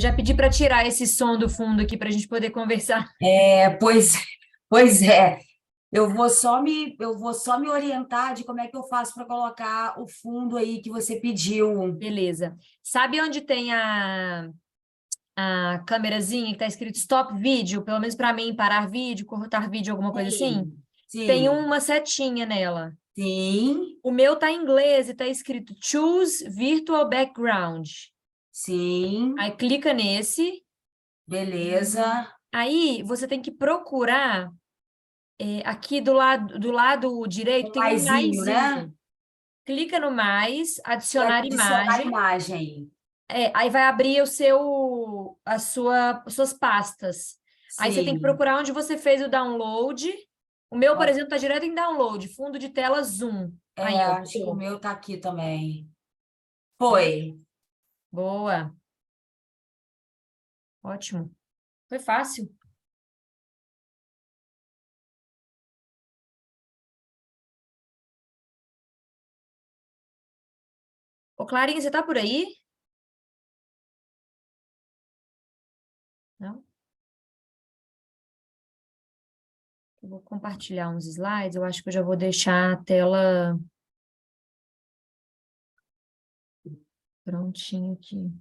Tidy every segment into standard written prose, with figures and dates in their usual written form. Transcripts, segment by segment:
já pedi para tirar esse som do fundo aqui para a gente poder conversar. Pois, pois é. Eu vou só me orientar de como é que eu faço para colocar o fundo aí que você pediu. Beleza. Sabe onde tem a câmerazinha que está escrito Stop Vídeo? Pelo menos para mim, parar vídeo, cortar vídeo, alguma coisa assim? Sim, Tem sim, uma setinha nela. sim, O meu tá em inglês e tá escrito Choose Virtual Background. sim, Aí clica nesse. beleza. Aí você tem que procurar aqui do lado direito Um tem um maisinho, né? maisinho. Clica no mais, E adicionar adicionar imagem. imagem. Aí vai abrir as suas pastas. Aí você tem que Sim. procurar onde você fez o download. O meu, por Ó, exemplo, tá direto em download, fundo de tela Zoom. Aí, ó, acho que o botou. meu tá aqui também. Ó, Foi. boa, ótimo. Foi fácil. Ô, Clarinha, você tá por aí? Não? Eu vou compartilhar uns slides. Eu acho que eu já vou deixar a tela prontinha aqui.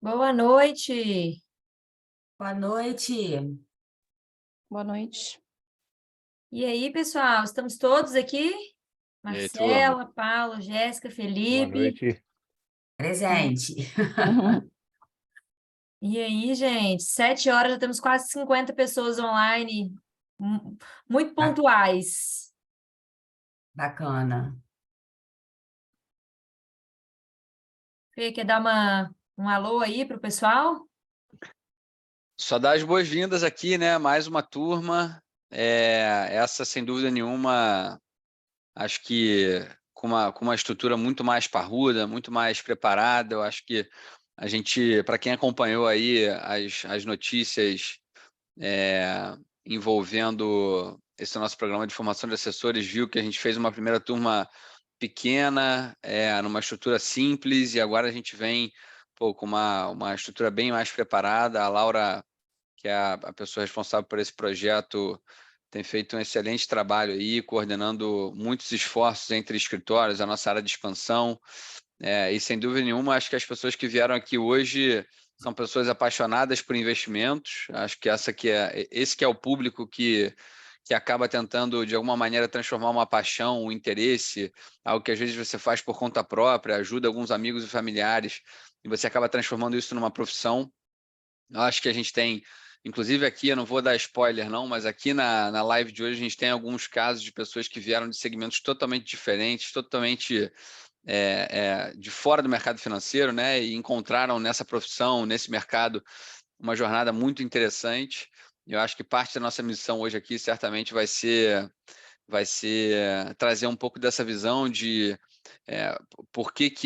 Boa noite. Boa noite. Boa noite. E aí, pessoal, estamos todos aqui? E aí, turma? Marcela, Paulo, Jéssica, Boa Felipe. noite. Presente. E aí, gente, 7 horas, já temos quase 50 pessoas online, muito pontuais. Bacana. Fê, quer dar um alô aí para o pessoal? Só dar as boas-vindas aqui, né? Mais uma turma. Essa, sem dúvida nenhuma, acho que com uma estrutura muito mais parruda, muito mais preparada. Eu acho que a gente, para quem acompanhou aí as notícias envolvendo esse nosso programa de formação de assessores, viu que a gente fez uma primeira turma pequena, numa estrutura simples, e agora a gente vem com uma estrutura bem mais preparada. A Laura, que é a pessoa responsável por esse projeto, tem feito um excelente trabalho aí, coordenando muitos esforços entre escritórios, a nossa área de expansão, e sem dúvida nenhuma, acho que as pessoas que vieram aqui hoje são pessoas apaixonadas por investimentos. Acho que esse que é o público que acaba tentando, de alguma maneira, transformar uma paixão, um interesse, algo que às vezes você faz por conta própria, ajuda alguns amigos e familiares, e você acaba transformando isso numa profissão. Eu acho que a gente tem, inclusive aqui, eu não vou dar spoiler não, mas aqui na live de hoje a gente tem alguns casos de pessoas que vieram de segmentos totalmente diferentes, totalmente de fora do mercado financeiro, né, e encontraram nessa profissão, nesse mercado, uma jornada muito interessante. Eu acho que parte da nossa missão hoje aqui certamente vai ser trazer um pouco dessa visão de por que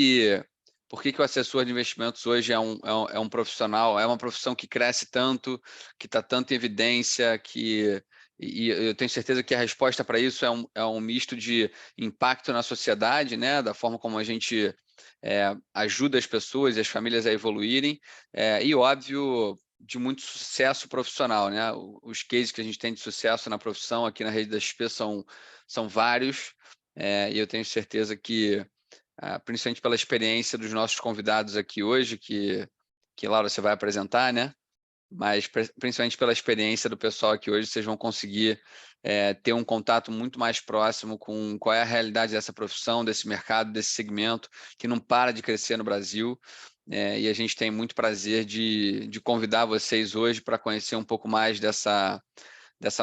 o assessor de investimentos hoje é um profissional, é uma profissão que cresce tanto, que está tanto em evidência, e eu tenho certeza que a resposta para isso é um misto de impacto na sociedade, né, da forma como a gente ajuda as pessoas e as famílias a evoluírem, e, óbvio, de muito sucesso profissional, né? Os cases que a gente tem de sucesso na profissão aqui na Rede da XP são vários, e eu tenho certeza que, principalmente pela experiência dos nossos convidados aqui hoje, que Laura, você vai apresentar, né? Mas principalmente pela experiência do pessoal aqui hoje, vocês vão conseguir ter um contato muito mais próximo com qual é a realidade dessa profissão, desse mercado, desse segmento, que não para de crescer no Brasil. E a gente tem muito prazer de convidar vocês hoje para conhecer um pouco mais dessa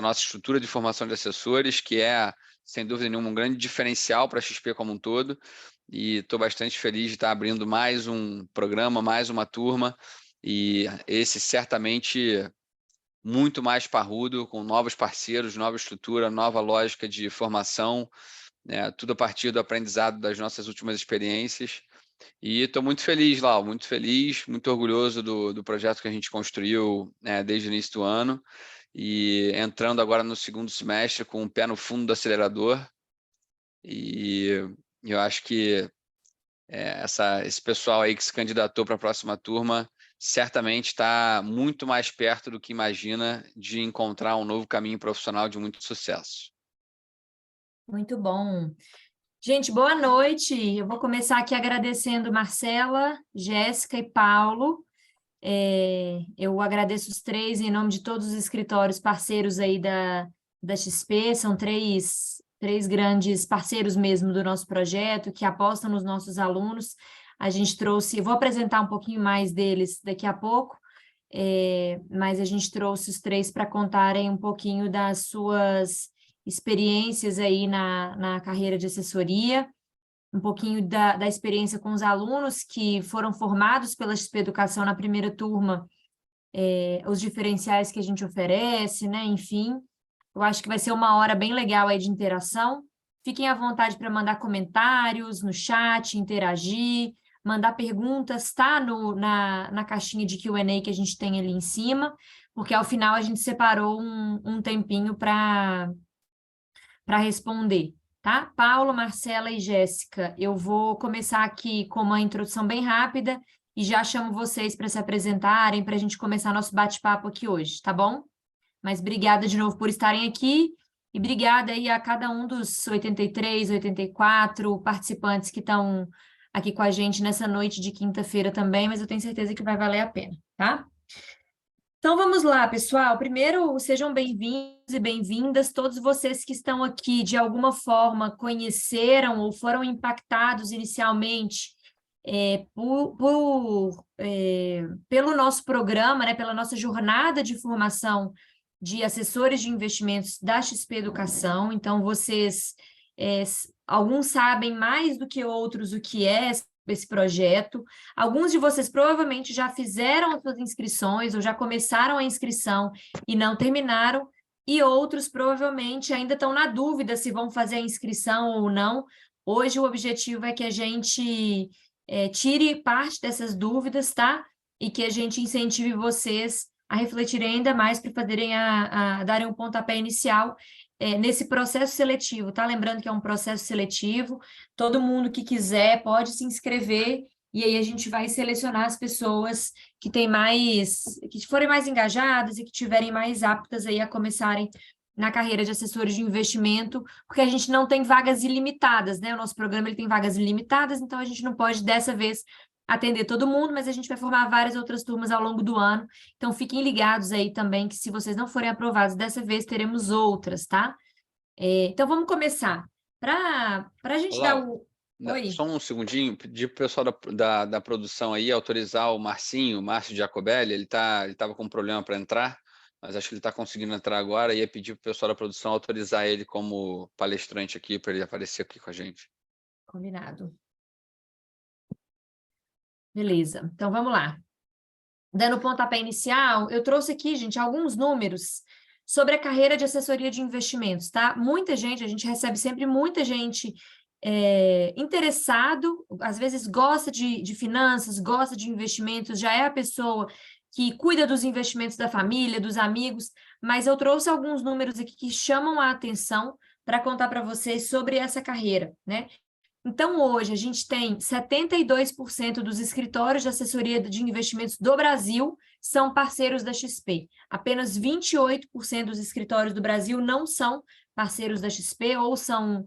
nossa estrutura de formação de assessores, que é, sem dúvida nenhuma, um grande diferencial para a XP como um todo. E estou bastante feliz de estar abrindo mais um programa, mais uma turma, e esse certamente muito mais parrudo, com novos parceiros, nova estrutura, nova lógica de formação, tudo a partir do aprendizado das nossas últimas experiências. E estou muito feliz, Lau, muito feliz, muito orgulhoso do projeto que a gente construiu desde o início do ano, e entrando agora no segundo semestre com o pé no fundo do acelerador. E eu acho que esse pessoal aí que se candidatou para a próxima turma certamente está muito mais perto do que imagina de encontrar um novo caminho profissional de muito sucesso. Muito bom. Gente, boa noite. Eu vou começar aqui agradecendo Marcela, Jéssica e Paulo. Eu agradeço os três em nome de todos os escritórios parceiros aí da XP. São três grandes parceiros mesmo do nosso projeto, que apostam nos nossos alunos. A gente trouxe, vou apresentar um pouquinho mais deles daqui a pouco, mas a gente trouxe os três para contarem um pouquinho das suas experiências aí na carreira de assessoria, um pouquinho da experiência com os alunos que foram formados pela XP Educação na primeira turma, os diferenciais que a gente oferece, né? Enfim, eu acho que vai ser uma hora bem legal aí de interação. Fiquem à vontade para mandar comentários no chat, interagir, mandar perguntas, tá? Na caixinha de Q&A que a gente tem ali em cima, porque ao final a gente separou um tempinho para responder, tá? Paulo, Marcela e Jéssica, eu vou começar aqui com uma introdução bem rápida e já chamo vocês para se apresentarem, para a gente começar nosso bate-papo aqui hoje, tá bom? Mas obrigada de novo por estarem aqui e obrigada aí a cada um dos 83, 84 participantes que estão aqui com a gente nessa noite de quinta-feira também, mas eu tenho certeza que vai valer a pena, tá? Então, vamos lá, pessoal. Primeiro, sejam bem-vindos e bem-vindas. Todos vocês que estão aqui, de alguma forma, conheceram ou foram impactados inicialmente pelo nosso programa, né, pela nossa jornada de formação de assessores de investimentos da XP Educação. Então, vocês, alguns sabem mais do que outros o que é esse projeto. Alguns de vocês provavelmente já fizeram as suas inscrições ou já começaram a inscrição e não terminaram, e outros provavelmente ainda estão na dúvida se vão fazer a inscrição ou não, Hoje o objetivo é que a gente tire parte dessas dúvidas, tá? E que a gente incentive vocês a refletirem ainda mais para fazerem a darem um pontapé inicial nesse processo seletivo, tá? Lembrando que é um processo seletivo, todo mundo que quiser pode se inscrever, e aí a gente vai selecionar as pessoas que forem mais engajadas e que tiverem mais aptas aí a começarem na carreira de assessores de investimento, porque a gente não tem vagas ilimitadas, né? O nosso programa ele tem vagas ilimitadas, então a gente não pode, dessa vez, atender todo mundo, mas a gente vai formar várias outras turmas ao longo do ano. Então, fiquem ligados aí também, que se vocês não forem aprovados dessa vez, teremos outras, tá? Então, vamos começar. Para a gente dar o... Oi? Só um segundinho, pedir para o pessoal da produção aí autorizar o Márcio Giacobelli, ele estava com um problema para entrar, mas acho que ele está conseguindo entrar agora, e ia pedir para o pessoal da produção autorizar ele como palestrante aqui, para ele aparecer aqui com a gente. Combinado. Beleza, então vamos lá. Dando o pontapé inicial, eu trouxe aqui, gente, alguns números sobre a carreira de assessoria de investimentos, tá? Muita gente, a gente recebe sempre muita gente interessado, às vezes gosta de finanças, gosta de investimentos, já é a pessoa que cuida dos investimentos da família, dos amigos, mas eu trouxe alguns números aqui que chamam a atenção para contar para vocês sobre essa carreira, né? Então, hoje, a gente tem 72% dos escritórios de assessoria de investimentos do Brasil são parceiros da XP. Apenas 28% dos escritórios do Brasil não são parceiros da XP ou são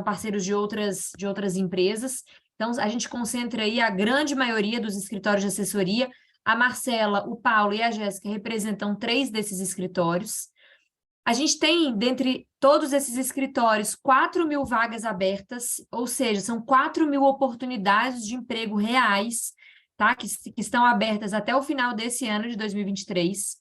parceiros de outras empresas. Então, a gente concentra aí a grande maioria dos escritórios de assessoria. A Marcela, o Paulo e a Jéssica representam 3 desses escritórios. A gente tem, dentre todos esses escritórios, 4.000 vagas abertas, ou seja, são 4.000 oportunidades de emprego reais, tá? Que estão abertas até o final desse ano de 2023.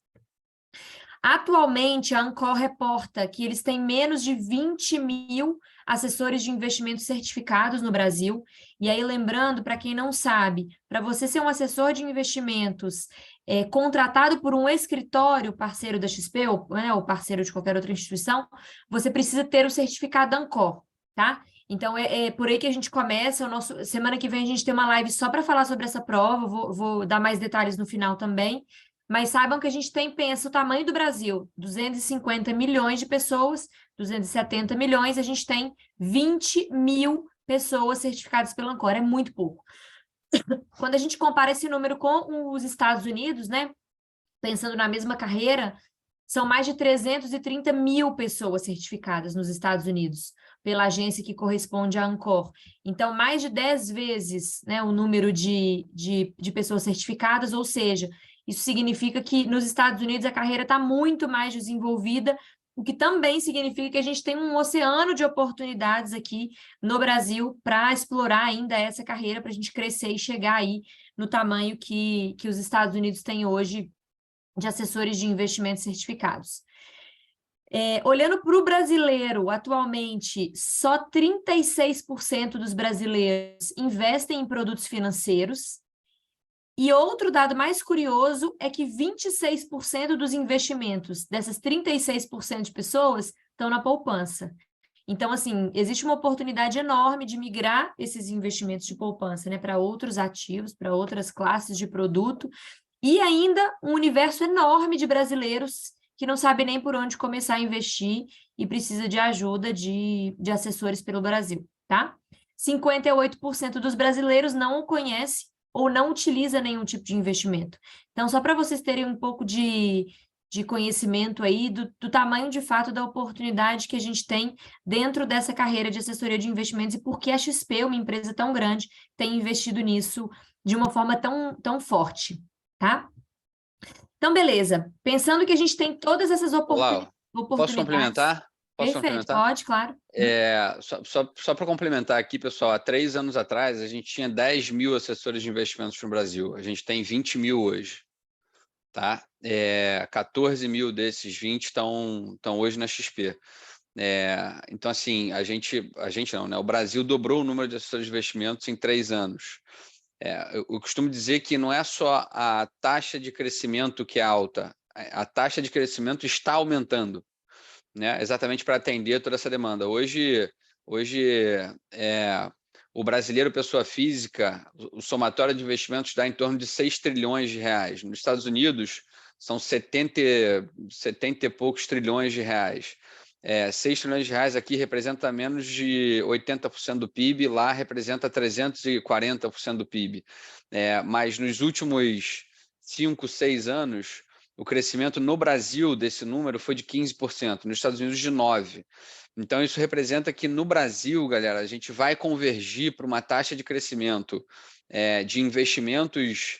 Atualmente, a Ancor reporta que eles têm menos de 20.000 assessores de investimento certificados no Brasil. E aí, lembrando, para quem não sabe, para você ser um assessor de investimentos contratado por um escritório parceiro da XP, ou parceiro de qualquer outra instituição, você precisa ter o certificado Ancor, tá? Então, é por aí que a gente começa. Semana que vem a gente tem uma live só para falar sobre essa prova, vou dar mais detalhes no final também. Mas saibam que a gente pensa o tamanho do Brasil, 250 milhões de pessoas, 270 milhões, a gente tem 20.000 pessoas certificadas pela Ancor, é muito pouco. Quando a gente compara esse número com os Estados Unidos, né, pensando na mesma carreira, são mais de 330 mil pessoas certificadas nos Estados Unidos, pela agência que corresponde à Ancor. Então, mais de 10 vezes, né, o número de pessoas certificadas, ou seja, isso significa que nos Estados Unidos a carreira está muito mais desenvolvida, o que também significa que a gente tem um oceano de oportunidades aqui no Brasil para explorar ainda essa carreira, para a gente crescer e chegar aí no tamanho que os Estados Unidos têm hoje de assessores de investimentos certificados. Olhando para o brasileiro, atualmente, só 36% dos brasileiros investem em produtos financeiros. E outro dado mais curioso é que 26% dos investimentos dessas 36% de pessoas estão na poupança. Então, assim, existe uma oportunidade enorme de migrar esses investimentos de poupança, né, para outros ativos, para outras classes de produto, e ainda um universo enorme de brasileiros que não sabe nem por onde começar a investir e precisa de ajuda de assessores pelo Brasil, tá? 58% dos brasileiros não o conhece ou não utiliza nenhum tipo de investimento. Então, só para vocês terem um pouco de conhecimento aí do tamanho, de fato, da oportunidade que a gente tem dentro dessa carreira de assessoria de investimentos e por que a XP, uma empresa tão grande, tem investido nisso de uma forma tão forte, tá? Então, beleza. Pensando que a gente tem todas essas oportunidades... Posso complementar? Perfeito, pode, claro. Só para complementar aqui, pessoal, há 3 anos atrás, a gente tinha 10 mil assessores de investimentos no Brasil. A gente tem 20 mil hoje. Tá? 14 mil desses 20 estão hoje na XP. Então, assim, a gente não, né? O Brasil dobrou o número de assessores de investimentos em 3 anos. Eu costumo dizer que não é só a taxa de crescimento que é alta, a taxa de crescimento está aumentando, né? Exatamente para atender toda essa demanda. Hoje Hoje, o brasileiro, pessoa física, o somatório de investimentos dá em torno de 6 trilhões de reais. Nos Estados Unidos, são 70 e poucos trilhões de reais. 6 trilhões de reais aqui representa menos de 80% do PIB, lá representa 340% do PIB. Mas nos últimos 5, 6 anos, o crescimento no Brasil desse número foi de 15%, nos Estados Unidos de 9%. Então, isso representa que no Brasil, galera, a gente vai convergir para uma taxa de crescimento de investimentos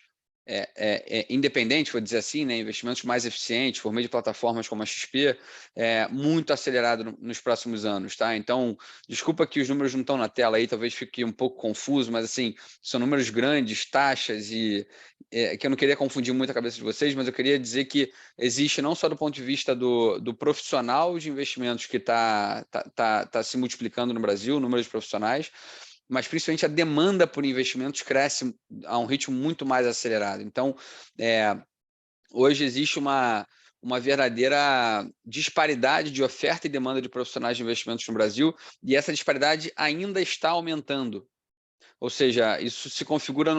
independentes, vou dizer assim, né, investimentos mais eficientes, por meio de plataformas como a XP, muito acelerado nos próximos anos. Tá? Então, desculpa que os números não estão na tela aí, talvez fique um pouco confuso, mas assim, são números grandes, taxas, e que eu não queria confundir muito a cabeça de vocês, mas eu queria dizer que existe não só do ponto de vista do profissional de investimentos que está se multiplicando no Brasil, o número de profissionais, mas principalmente a demanda por investimentos cresce a um ritmo muito mais acelerado. Então, hoje existe uma verdadeira disparidade de oferta e demanda de profissionais de investimentos no Brasil, e essa disparidade ainda está aumentando. Ou seja, isso se configura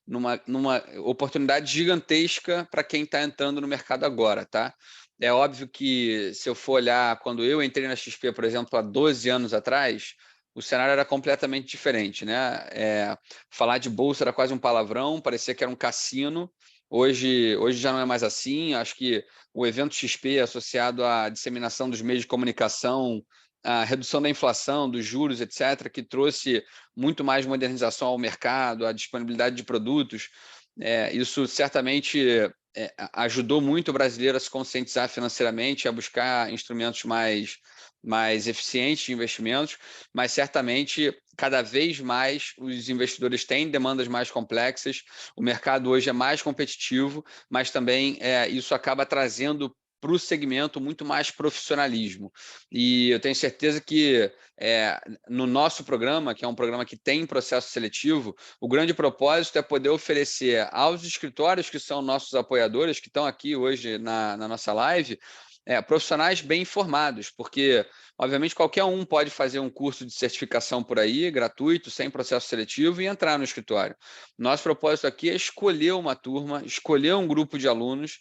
numa oportunidade gigantesca para quem está entrando no mercado agora, tá? É óbvio que, se eu for olhar, quando eu entrei na XP, por exemplo, há 12 anos atrás, o cenário era completamente diferente, né? Falar de bolsa era quase um palavrão, parecia que era um cassino. Hoje já não é mais assim. Acho que o evento XP associado à disseminação dos meios de comunicação, a redução da inflação, dos juros, etc., que trouxe muito mais modernização ao mercado, a disponibilidade de produtos, isso certamente ajudou muito o brasileiro a se conscientizar financeiramente, a buscar instrumentos mais eficientes de investimentos, mas certamente cada vez mais os investidores têm demandas mais complexas, o mercado hoje é mais competitivo, mas também isso acaba trazendo para o segmento muito mais profissionalismo. E eu tenho certeza que no nosso programa, que é um programa que tem processo seletivo, o grande propósito é poder oferecer aos escritórios que são nossos apoiadores, que estão aqui hoje na nossa live, profissionais bem informados, porque, obviamente, qualquer um pode fazer um curso de certificação por aí, gratuito, sem processo seletivo, e entrar no escritório. Nosso propósito aqui é escolher uma turma, escolher um grupo de alunos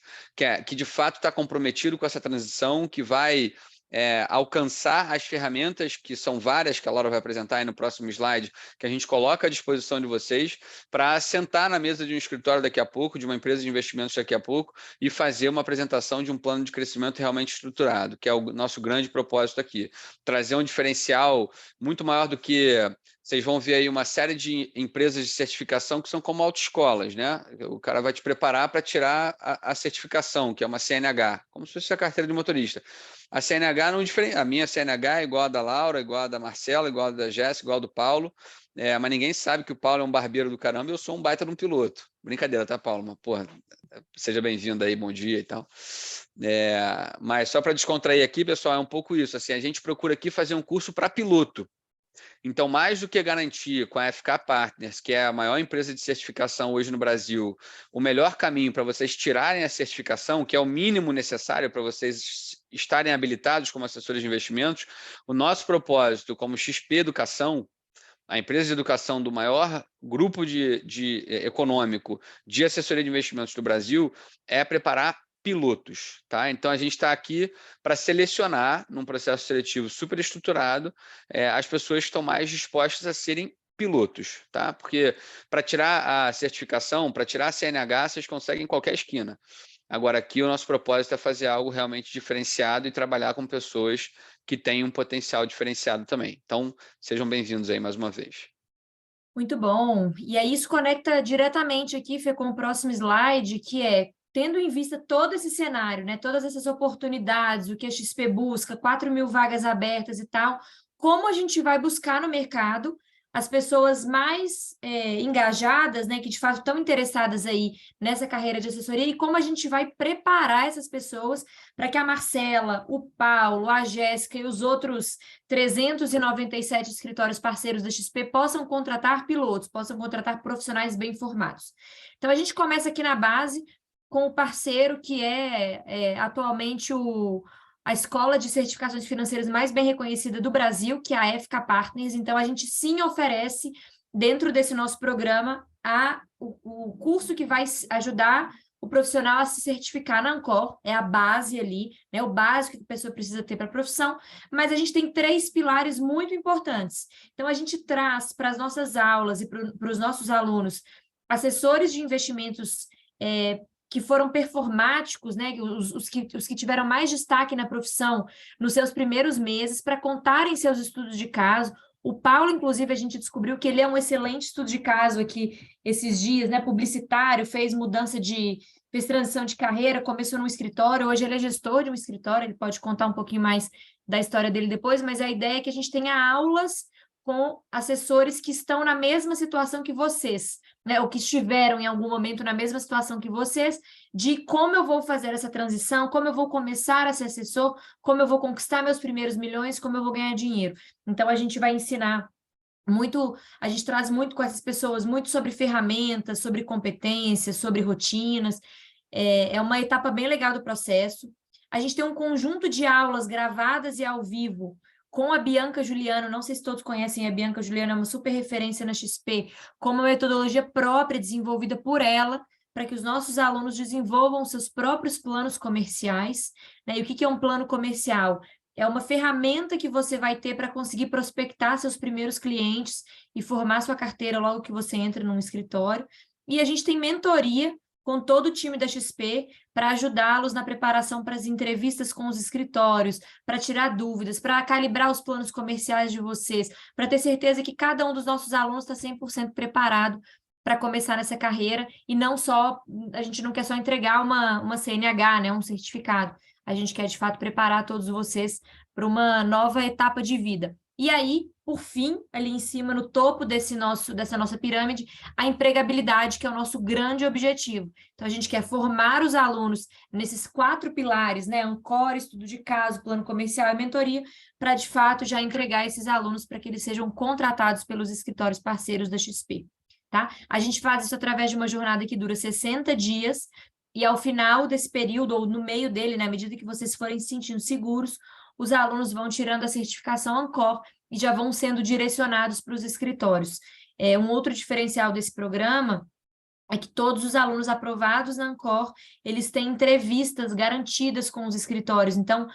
que de fato está comprometido com essa transição, que vai alcançar as ferramentas, que são várias, que a Laura vai apresentar aí no próximo slide, que a gente coloca à disposição de vocês, para sentar na mesa de um escritório daqui a pouco, de uma empresa de investimentos daqui a pouco, e fazer uma apresentação de um plano de crescimento realmente estruturado, que é o nosso grande propósito aqui. Trazer um diferencial muito maior do que... Vocês vão ver aí uma série de empresas de certificação que são como autoescolas, né? O cara vai te preparar para tirar a certificação, que é uma CNH, como se fosse a carteira de motorista. A CNH não diferencia. A minha CNH é igual a da Laura, igual a da Marcela, igual a da Jéssica, igual a do Paulo. Mas ninguém sabe que o Paulo é um barbeiro do caramba e eu sou um baita de um piloto. Brincadeira, tá, Paulo? Mas, porra, seja bem-vindo aí, bom dia e tal. Mas só para descontrair aqui, pessoal, é um pouco isso. Assim, a gente procura aqui fazer um curso para piloto. Então, mais do que garantir com a FK Partners, que é a maior empresa de certificação hoje no Brasil, o melhor caminho para vocês tirarem a certificação, que é o mínimo necessário para vocês estarem habilitados como assessores de investimentos, o nosso propósito como XP Educação, a empresa de educação do maior grupo econômico de assessoria de investimentos do Brasil, é preparar pilotos, tá? Então, a gente está aqui para selecionar, num processo seletivo super estruturado, as pessoas que estão mais dispostas a serem pilotos, tá? Porque para tirar a certificação, para tirar a CNH, vocês conseguem em qualquer esquina. Agora, aqui o nosso propósito é fazer algo realmente diferenciado e trabalhar com pessoas que têm um potencial diferenciado também. Então, sejam bem-vindos aí mais uma vez. Muito bom. E aí isso conecta diretamente aqui, Fê, com o próximo slide, que é, tendo em vista todo esse cenário, né, todas essas oportunidades, o que a XP busca, 4.000 vagas abertas e tal, como a gente vai buscar no mercado as pessoas mais engajadas, né, que de fato estão interessadas aí nessa carreira de assessoria, e como a gente vai preparar essas pessoas para que a Marcela, o Paulo, a Jéssica e os outros 397 escritórios parceiros da XP possam contratar pilotos, possam contratar profissionais bem formados. Então, a gente começa aqui na base com o parceiro que é atualmente o a escola de certificações financeiras mais bem reconhecida do Brasil, que é a FK Partners. Então, a gente sim oferece, dentro desse nosso programa, o curso que vai ajudar o profissional a se certificar na Ancor, é a base ali, né, o básico que a pessoa precisa ter para a profissão, mas a gente tem 3 pilares muito importantes. Então, a gente traz para as nossas aulas e para os nossos alunos assessores de investimentos que foram performáticos, né, os que tiveram mais destaque na profissão nos seus primeiros meses, para contarem seus estudos de caso. O Paulo, inclusive, a gente descobriu que ele é um excelente estudo de caso aqui esses dias, né, publicitário, fez transição de carreira, começou num escritório, hoje ele é gestor de um escritório, ele pode contar um pouquinho mais da história dele depois, mas a ideia é que a gente tenha aulas com assessores que estão na mesma situação que vocês, né, ou que estiveram em algum momento na mesma situação que vocês, de como eu vou fazer essa transição, como eu vou começar a ser assessor, como eu vou conquistar meus primeiros milhões, como eu vou ganhar dinheiro. Então, a gente vai ensinar muito, a gente traz muito com essas pessoas, muito sobre ferramentas, sobre competências, sobre rotinas. É uma etapa bem legal do processo. A gente tem um conjunto de aulas gravadas e ao vivo com a Bianca Juliano. Não sei se todos conhecem a Bianca Juliano, é uma super referência na XP, com uma metodologia própria desenvolvida por ela, para que os nossos alunos desenvolvam seus próprios planos comerciais, né? E o que é um plano comercial? É uma ferramenta que você vai ter para conseguir prospectar seus primeiros clientes e formar sua carteira logo que você entra num escritório. E a gente tem mentoria com todo o time da XP para ajudá-los na preparação para as entrevistas com os escritórios, para tirar dúvidas, para calibrar os planos comerciais de vocês, para ter certeza que cada um dos nossos alunos está 100% preparado para começar nessa carreira, e não só, a gente não quer só entregar uma CNH, né, um certificado, a gente quer de fato preparar todos vocês para uma nova etapa de vida. E aí, por fim, ali em cima, no topo dessa nossa pirâmide, a empregabilidade, que é o nosso grande objetivo. Então, a gente quer formar os alunos nesses 4 pilares, né? Ancor, estudo de caso, plano comercial e mentoria, para, de fato, já entregar esses alunos para que eles sejam contratados pelos escritórios parceiros da XP, tá? A gente faz isso através de uma jornada que dura 60 dias, e ao final desse período, ou no meio dele, na medida que vocês forem se sentindo seguros, os alunos vão tirando a certificação Ancor e já vão sendo direcionados para os escritórios. Um outro diferencial desse programa é que todos os alunos aprovados na Ancor, eles têm entrevistas garantidas com os escritórios. Então,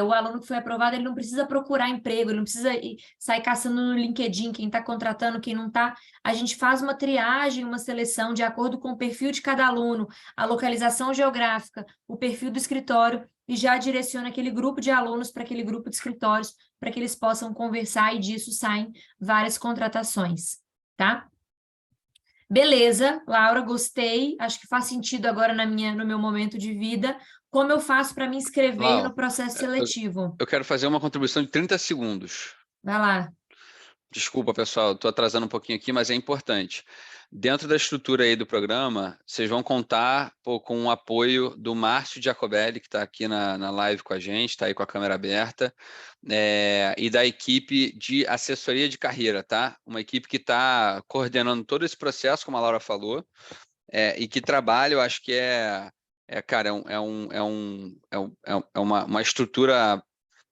o aluno que foi aprovado, ele não precisa procurar emprego, ele não precisa sair caçando no LinkedIn quem está contratando, quem não está. A gente faz uma triagem, uma seleção de acordo com o perfil de cada aluno, a localização geográfica, o perfil do escritório, e já direciona aquele grupo de alunos para aquele grupo de escritórios, para que eles possam conversar, e disso saem várias contratações, tá? Beleza, Laura, gostei, acho que faz sentido agora no meu momento de vida. Como eu faço para me inscrever no processo seletivo? Eu quero fazer uma contribuição de 30 segundos. Vai lá. Desculpa, pessoal, estou atrasando um pouquinho aqui, mas é importante. Dentro da estrutura aí do programa, vocês vão contar com o apoio do Márcio Giacobelli, que está aqui na live com a gente, está aí com a câmera aberta, e da equipe de assessoria de carreira, tá? Uma equipe que está coordenando todo esse processo, como a Laura falou, e que trabalha, eu acho que cara, uma estrutura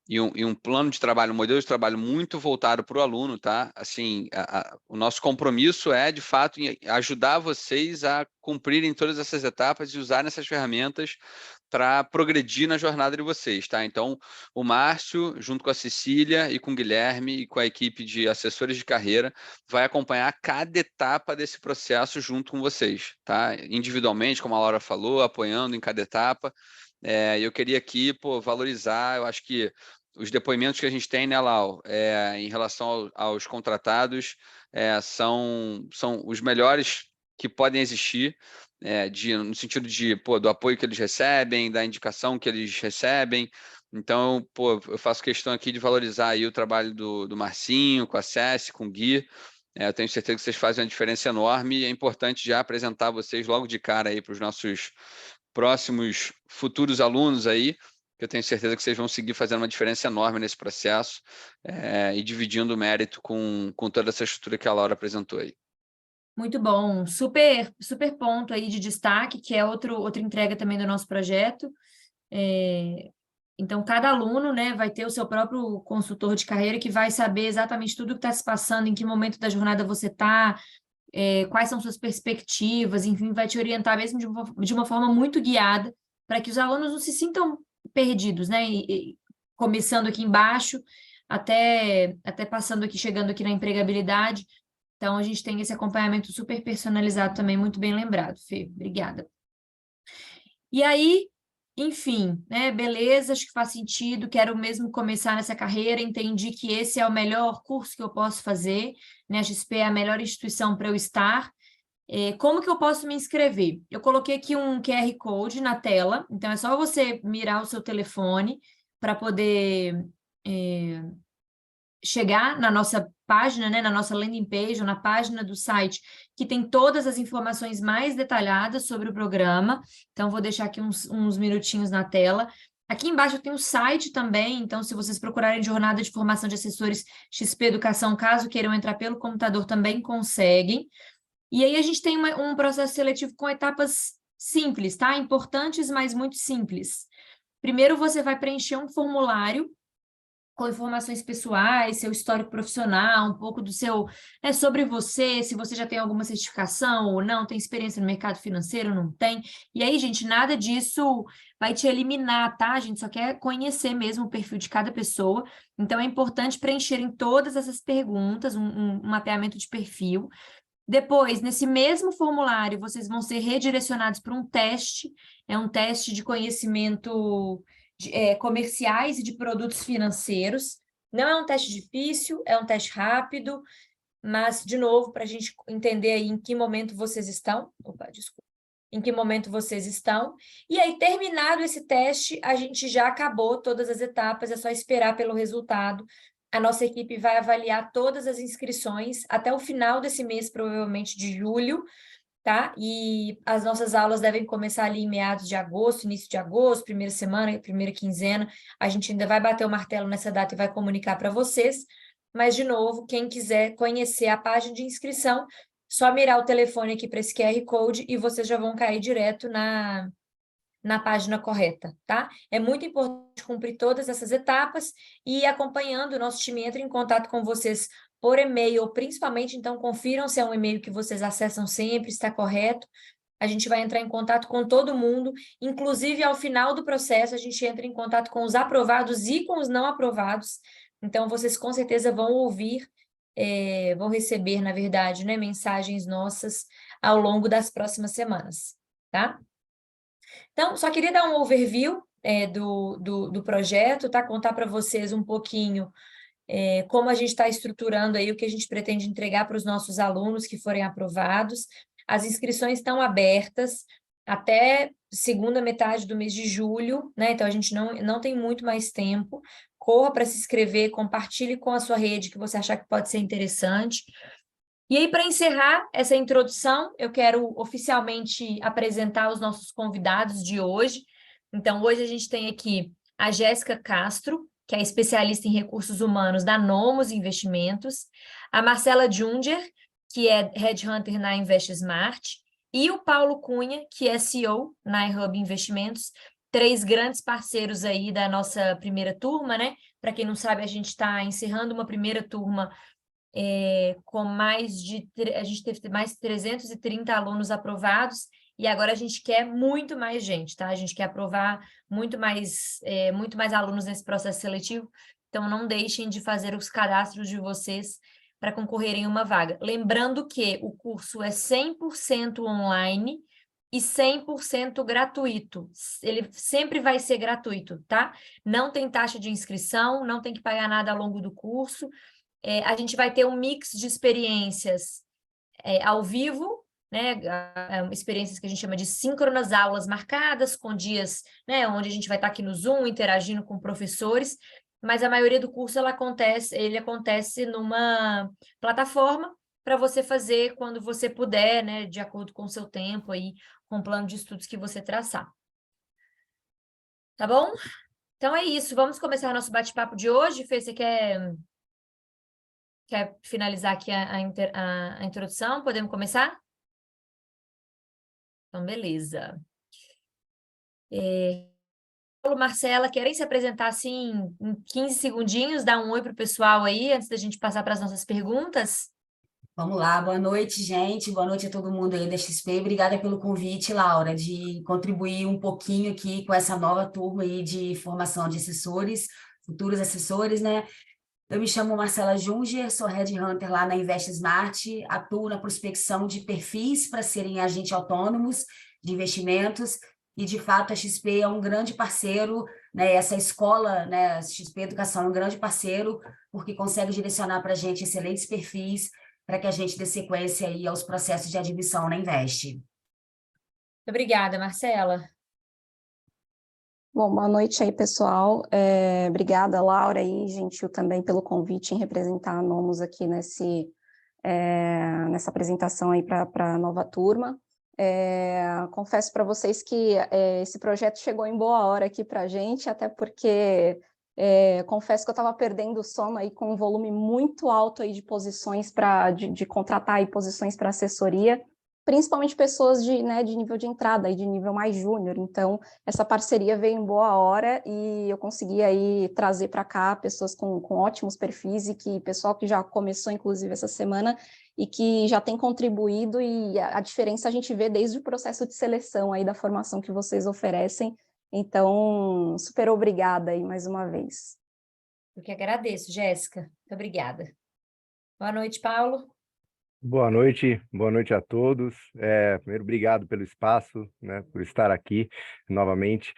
e um plano de trabalho, um modelo de trabalho muito voltado para o aluno, tá? Assim, o nosso compromisso é, de fato, em ajudar vocês a cumprirem todas essas etapas e usarem essas ferramentas para progredir na jornada de vocês, tá? Então, o Márcio, junto com a Cecília e com o Guilherme e com a equipe de assessores de carreira, vai acompanhar cada etapa desse processo junto com vocês, tá? Individualmente, como a Laura falou, apoiando em cada etapa. Eu queria aqui, valorizar, eu acho que os depoimentos que a gente tem, né, Lau, em relação aos contratados, são os melhores que podem existir, no sentido do apoio que eles recebem, da indicação que eles recebem. Então, eu faço questão aqui de valorizar aí o trabalho do Marcinho, com a Céci, com o Gui. Eu tenho certeza que vocês fazem uma diferença enorme, e é importante já apresentar vocês logo de cara aí para os nossos próximos futuros alunos aí, que eu tenho certeza que vocês vão seguir fazendo uma diferença enorme nesse processo, e dividindo o mérito com toda essa estrutura que a Laura apresentou aí. Muito bom, super ponto aí de destaque, que é outra entrega também do nosso projeto. Então, cada aluno, né, vai ter o seu próprio consultor de carreira que vai saber exatamente tudo o que está se passando, em que momento da jornada você está, quais são suas perspectivas, enfim, vai te orientar mesmo de uma forma muito guiada, para que os alunos não se sintam perdidos, né? E começando aqui embaixo, até passando aqui, chegando aqui na empregabilidade. Então, a gente tem esse acompanhamento super personalizado também, muito bem lembrado, Fê. Obrigada. E aí, enfim, né, beleza, acho que faz sentido, quero mesmo começar nessa carreira, entendi que esse é o melhor curso que eu posso fazer, né, a XP é a melhor instituição para eu estar. Como que eu posso me inscrever? Eu coloquei aqui um QR Code na tela, então é só você mirar o seu telefone para poder chegar na nossa página, né, na nossa landing page, ou na página do site, que tem todas as informações mais detalhadas sobre o programa. Então, vou deixar aqui uns minutinhos na tela. Aqui embaixo tem o site também, então se vocês procurarem Jornada de Formação de Assessores XP Educação, caso queiram entrar pelo computador, também conseguem. E aí a gente tem um processo seletivo com etapas simples, tá? Importantes, mas muito simples. Primeiro, você vai preencher um formulário com informações pessoais, seu histórico profissional, um pouco do seu, sobre você, se você já tem alguma certificação ou não, tem experiência no mercado financeiro, não tem. E aí, gente, nada disso vai te eliminar, tá? A gente só quer conhecer mesmo o perfil de cada pessoa. Então, é importante preencherem todas essas perguntas, um mapeamento de perfil. Depois, nesse mesmo formulário, vocês vão ser redirecionados para um teste, é um teste de conhecimento comerciais e de produtos financeiros. Não é um teste difícil, é um teste rápido, mas, de novo, para a gente entender aí em que momento vocês estão. Opa, desculpa. Em que momento vocês estão. E aí, terminado esse teste, a gente já acabou todas as etapas, é só esperar pelo resultado. A nossa equipe vai avaliar todas as inscrições até o final desse mês, provavelmente de julho, tá? E as nossas aulas devem começar ali em meados de agosto, início de agosto, primeira semana, primeira quinzena. A gente ainda vai bater o martelo nessa data e vai comunicar para vocês. Mas, de novo, quem quiser conhecer a página de inscrição, só mirar o telefone aqui para esse QR Code e vocês já vão cair direto na página correta, tá? É muito importante cumprir todas essas etapas e acompanhando, o nosso time entra em contato com vocês por e-mail, principalmente, então, confiram se é um e-mail que vocês acessam sempre, está correto. A gente vai entrar em contato com todo mundo, inclusive ao final do processo, a gente entra em contato com os aprovados e com os não aprovados. Então, vocês com certeza vão ouvir, vão receber, na verdade, né, mensagens nossas ao longo das próximas semanas, tá? Então, só queria dar um overview do projeto, tá? Contar para vocês um pouquinho como a gente está estruturando aí o que a gente pretende entregar para os nossos alunos que forem aprovados. As inscrições estão abertas até segunda metade do mês de julho, né? Então, a gente não tem muito mais tempo. Corra para se inscrever, compartilhe com a sua rede que você achar que pode ser interessante. E aí, para encerrar essa introdução, eu quero oficialmente apresentar os nossos convidados de hoje. Então, hoje a gente tem aqui a Jéssica Castro, que é especialista em recursos humanos da Nomos Investimentos, a Marcela Junger, que é Headhunter na InvestSmart, e o Paulo Cunha, que é CEO na iHub Investimentos, 3 grandes parceiros aí da nossa primeira turma, né? Para quem não sabe, a gente está encerrando uma primeira turma com a gente teve mais de 330 alunos aprovados, e agora a gente quer muito mais gente, tá? A gente quer aprovar muito mais alunos nesse processo seletivo, então não deixem de fazer os cadastros de vocês para concorrerem a uma vaga. Lembrando que o curso é 100% online e 100% gratuito. Ele sempre vai ser gratuito, tá? Não tem taxa de inscrição, não tem que pagar nada ao longo do curso. A gente vai ter um mix de experiências ao vivo, né, experiências que a gente chama de síncronas, aulas marcadas, com dias, né, onde a gente vai estar aqui no Zoom, interagindo com professores, mas a maioria do curso ele acontece numa plataforma para você fazer quando você puder, né, de acordo com o seu tempo, aí, com o plano de estudos que você traçar. Tá bom? Então é isso, vamos começar nosso bate-papo de hoje. Fê, você quer finalizar aqui a introdução? Podemos começar? Então, beleza. Marcela, querem se apresentar assim em 15 segundinhos, dar um oi para o pessoal aí, antes da gente passar para as nossas perguntas? Vamos lá, boa noite, gente. Boa noite a todo mundo aí da XP. Obrigada pelo convite, Laura, de contribuir um pouquinho aqui com essa nova turma aí de formação de assessores, futuros assessores, né? Eu me chamo Marcela Junger, sou headhunter lá na Invest Smart, atuo na prospecção de perfis para serem agentes autônomos de investimentos e, de fato, a XP é um grande parceiro, né? Essa escola, né, a XP Educação é um grande parceiro porque consegue direcionar para a gente excelentes perfis para que a gente dê sequência aí aos processos de admissão na Invest. Obrigada, Marcela. Bom, boa noite aí, pessoal. Obrigada, Laura, e Gentil também pelo convite em representar a Nomus aqui nessa apresentação aí para a nova turma. Confesso para vocês que esse projeto chegou em boa hora aqui para a gente, até porque confesso que eu estava perdendo o sono aí com um volume muito alto aí de posições de contratar aí posições para assessoria, principalmente pessoas de nível de entrada e de nível mais júnior. Então, essa parceria veio em boa hora e eu consegui aí trazer para cá pessoas com ótimos perfis e pessoal que já começou, inclusive, essa semana e que já tem contribuído, e a diferença a gente vê desde o processo de seleção aí da formação que vocês oferecem. Então, super obrigada aí mais uma vez. Eu que agradeço, Jéssica. Muito obrigada. Boa noite, Paulo. Boa noite a todos. Primeiro, obrigado pelo espaço, né, por estar aqui novamente.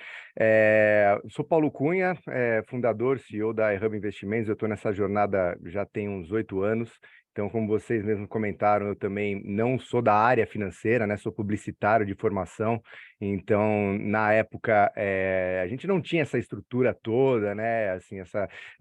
Sou Paulo Cunha, fundador, CEO da iHub Investimentos. Eu estou nessa jornada já tem uns 8 anos. Então, como vocês mesmos comentaram, eu também não sou da área financeira, né? Sou publicitário de formação. Então, na época, a gente não tinha essa estrutura toda, né? Assim,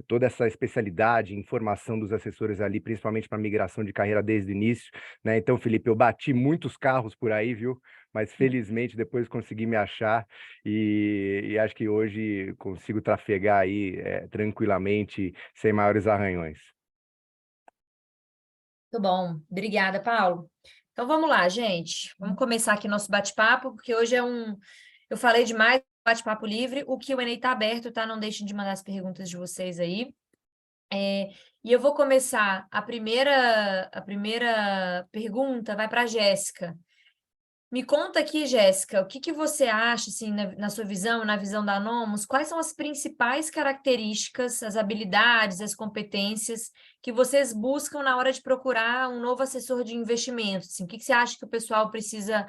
toda essa especialidade em formação dos assessores ali, principalmente para migração de carreira desde o início, né? Então, Felipe, eu bati muitos carros por aí, viu? Mas felizmente depois consegui me achar e acho que hoje consigo trafegar aí tranquilamente, sem maiores arranhões. Muito bom. Obrigada, Paulo. Então, vamos lá, gente. Vamos começar aqui nosso bate-papo, porque hoje eu falei demais, bate-papo livre. O Q&A está aberto, tá? Não deixem de mandar as perguntas de vocês aí. E eu vou começar. A primeira pergunta vai para a Jéssica. Me conta aqui, Jéssica, o que você acha, assim, na sua visão, na visão da Nomus, quais são as principais características, as habilidades, as competências que vocês buscam na hora de procurar um novo assessor de investimentos? Assim, o que você acha que o pessoal precisa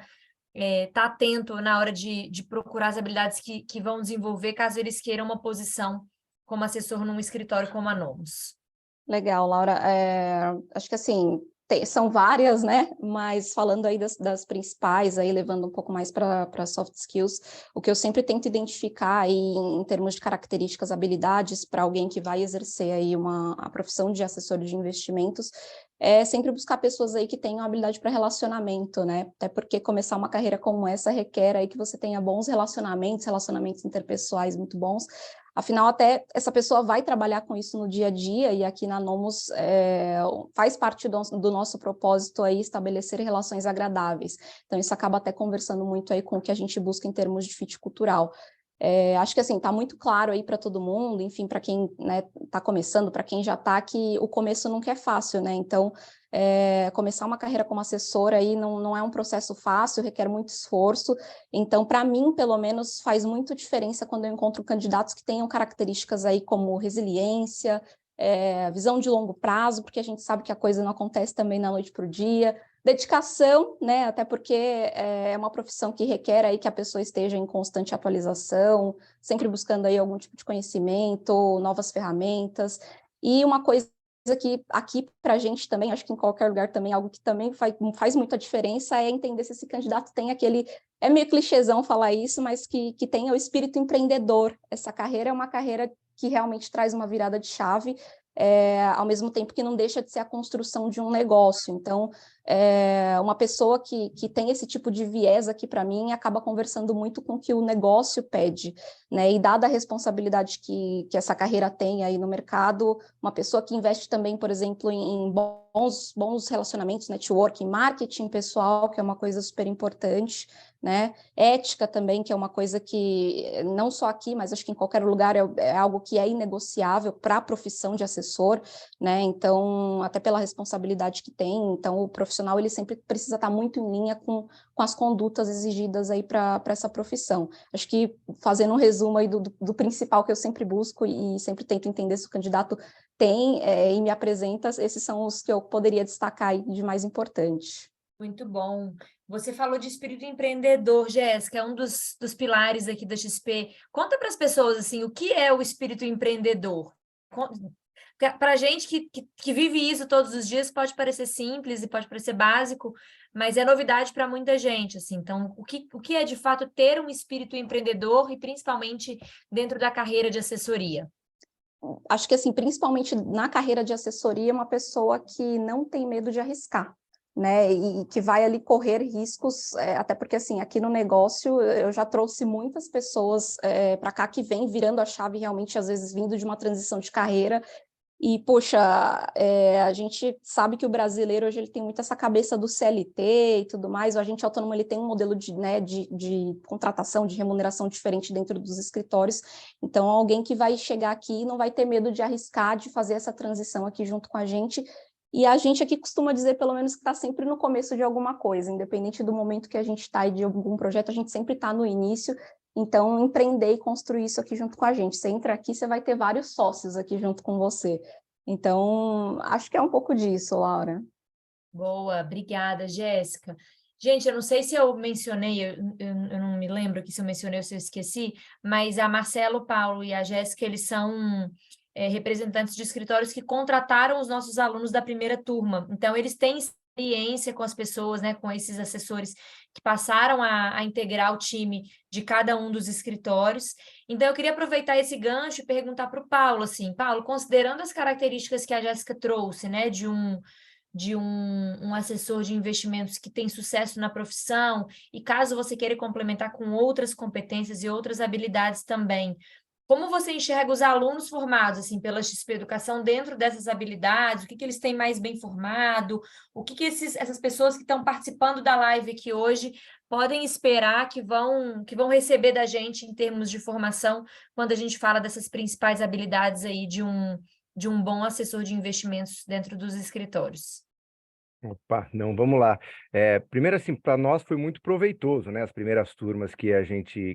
estar atento na hora de procurar as habilidades que vão desenvolver caso eles queiram uma posição como assessor num escritório como a Nomus? Legal, Laura. Acho que assim, são várias, né? Mas falando aí das principais, aí levando um pouco mais para soft skills, o que eu sempre tento identificar aí em termos de características, habilidades para alguém que vai exercer aí a profissão de assessor de investimentos, é sempre buscar pessoas aí que tenham habilidade para relacionamento, né? Até porque começar uma carreira como essa requer aí que você tenha bons relacionamentos interpessoais muito bons. Afinal, até essa pessoa vai trabalhar com isso no dia a dia, e aqui na Nomus faz parte do nosso propósito aí estabelecer relações agradáveis. Então, isso acaba até conversando muito aí com o que a gente busca em termos de fit cultural. Acho que assim, está muito claro aí para todo mundo, enfim, para quem está começando, para quem já está, que o começo nunca é fácil, né? Então, começar uma carreira como assessora aí não é um processo fácil, requer muito esforço. Então, para mim, pelo menos, faz muito diferença quando eu encontro candidatos que tenham características aí como resiliência, visão de longo prazo, porque a gente sabe que a coisa não acontece também da noite para o dia, dedicação, né? Até porque é uma profissão que requer aí que a pessoa esteja em constante atualização, sempre buscando aí algum tipo de conhecimento, novas ferramentas. E uma coisa que aqui para a gente também, acho que em qualquer lugar também, algo que também faz muita diferença é entender se esse candidato tem aquele, é meio clichêzão falar isso, mas que tenha o espírito empreendedor. Essa carreira é uma carreira que realmente traz uma virada de chave, ao mesmo tempo que não deixa de ser a construção de um negócio. Então, uma pessoa que tem esse tipo de viés aqui para mim acaba conversando muito com o que o negócio pede, né? E dada a responsabilidade que essa carreira tem aí no mercado, uma pessoa que investe também, por exemplo, em bons relacionamentos, networking, marketing pessoal, que é uma coisa super importante, né? Ética também, que é uma coisa que, não só aqui, mas acho que em qualquer lugar é algo que é inegociável para a profissão de assessor, né? Então, até pela responsabilidade que tem, então o profissional ele sempre precisa estar muito em linha com as condutas exigidas aí para essa profissão. Acho que, fazendo um resumo aí do principal que eu sempre busco e sempre tento entender se o candidato tem e me apresenta, esses são os que eu poderia destacar aí de mais importante. Muito bom. Você falou de espírito empreendedor, Jéssica, é um dos pilares aqui da XP. Conta para as pessoas, assim, o que é o espírito empreendedor? Para a gente que vive isso todos os dias, pode parecer simples e pode parecer básico, mas é novidade para muita gente, assim. Então, o que é, de fato, ter um espírito empreendedor e, principalmente, dentro da carreira de assessoria? Acho que, assim, principalmente na carreira de assessoria, uma pessoa que não tem medo de arriscar, né, e que vai ali correr riscos, até porque, assim, aqui no negócio, eu já trouxe muitas pessoas para cá que vêm virando a chave realmente, às vezes, vindo de uma transição de carreira. E, poxa, a gente sabe que o brasileiro hoje ele tem muito essa cabeça do CLT e tudo mais, o agente autônomo ele tem um modelo de contratação, de remuneração diferente dentro dos escritórios, então alguém que vai chegar aqui não vai ter medo de arriscar, de fazer essa transição aqui junto com a gente, e a gente aqui costuma dizer, pelo menos, que está sempre no começo de alguma coisa, independente do momento que a gente está e de algum projeto, a gente sempre está no início. Então, empreender e construir isso aqui junto com a gente. Você entra aqui, você vai ter vários sócios aqui junto com você. Então, acho que é um pouco disso, Laura. Boa, obrigada, Jéssica. Gente, eu não sei se eu mencionei, eu não me lembro aqui se eu mencionei ou se eu esqueci, mas a Marcelo, o Paulo e a Jéssica, eles são representantes de escritórios que contrataram os nossos alunos da primeira turma. Então, eles têm experiência com as pessoas, né, com esses assessores que passaram a integrar o time de cada um dos escritórios. Então, eu queria aproveitar esse gancho e perguntar para o Paulo, assim, Paulo, considerando as características que a Jéssica trouxe, né, de um assessor de investimentos que tem sucesso na profissão, e caso você queira complementar com outras competências e outras habilidades também, como você enxerga os alunos formados assim pela XP Educação dentro dessas habilidades? O que eles têm mais bem formado? O que essas pessoas que estão participando da live aqui hoje podem esperar que vão receber da gente em termos de formação quando a gente fala dessas principais habilidades aí de um bom assessor de investimentos dentro dos escritórios? Opa, não, vamos lá. Primeiro, assim, para nós foi muito proveitoso, né? As primeiras turmas que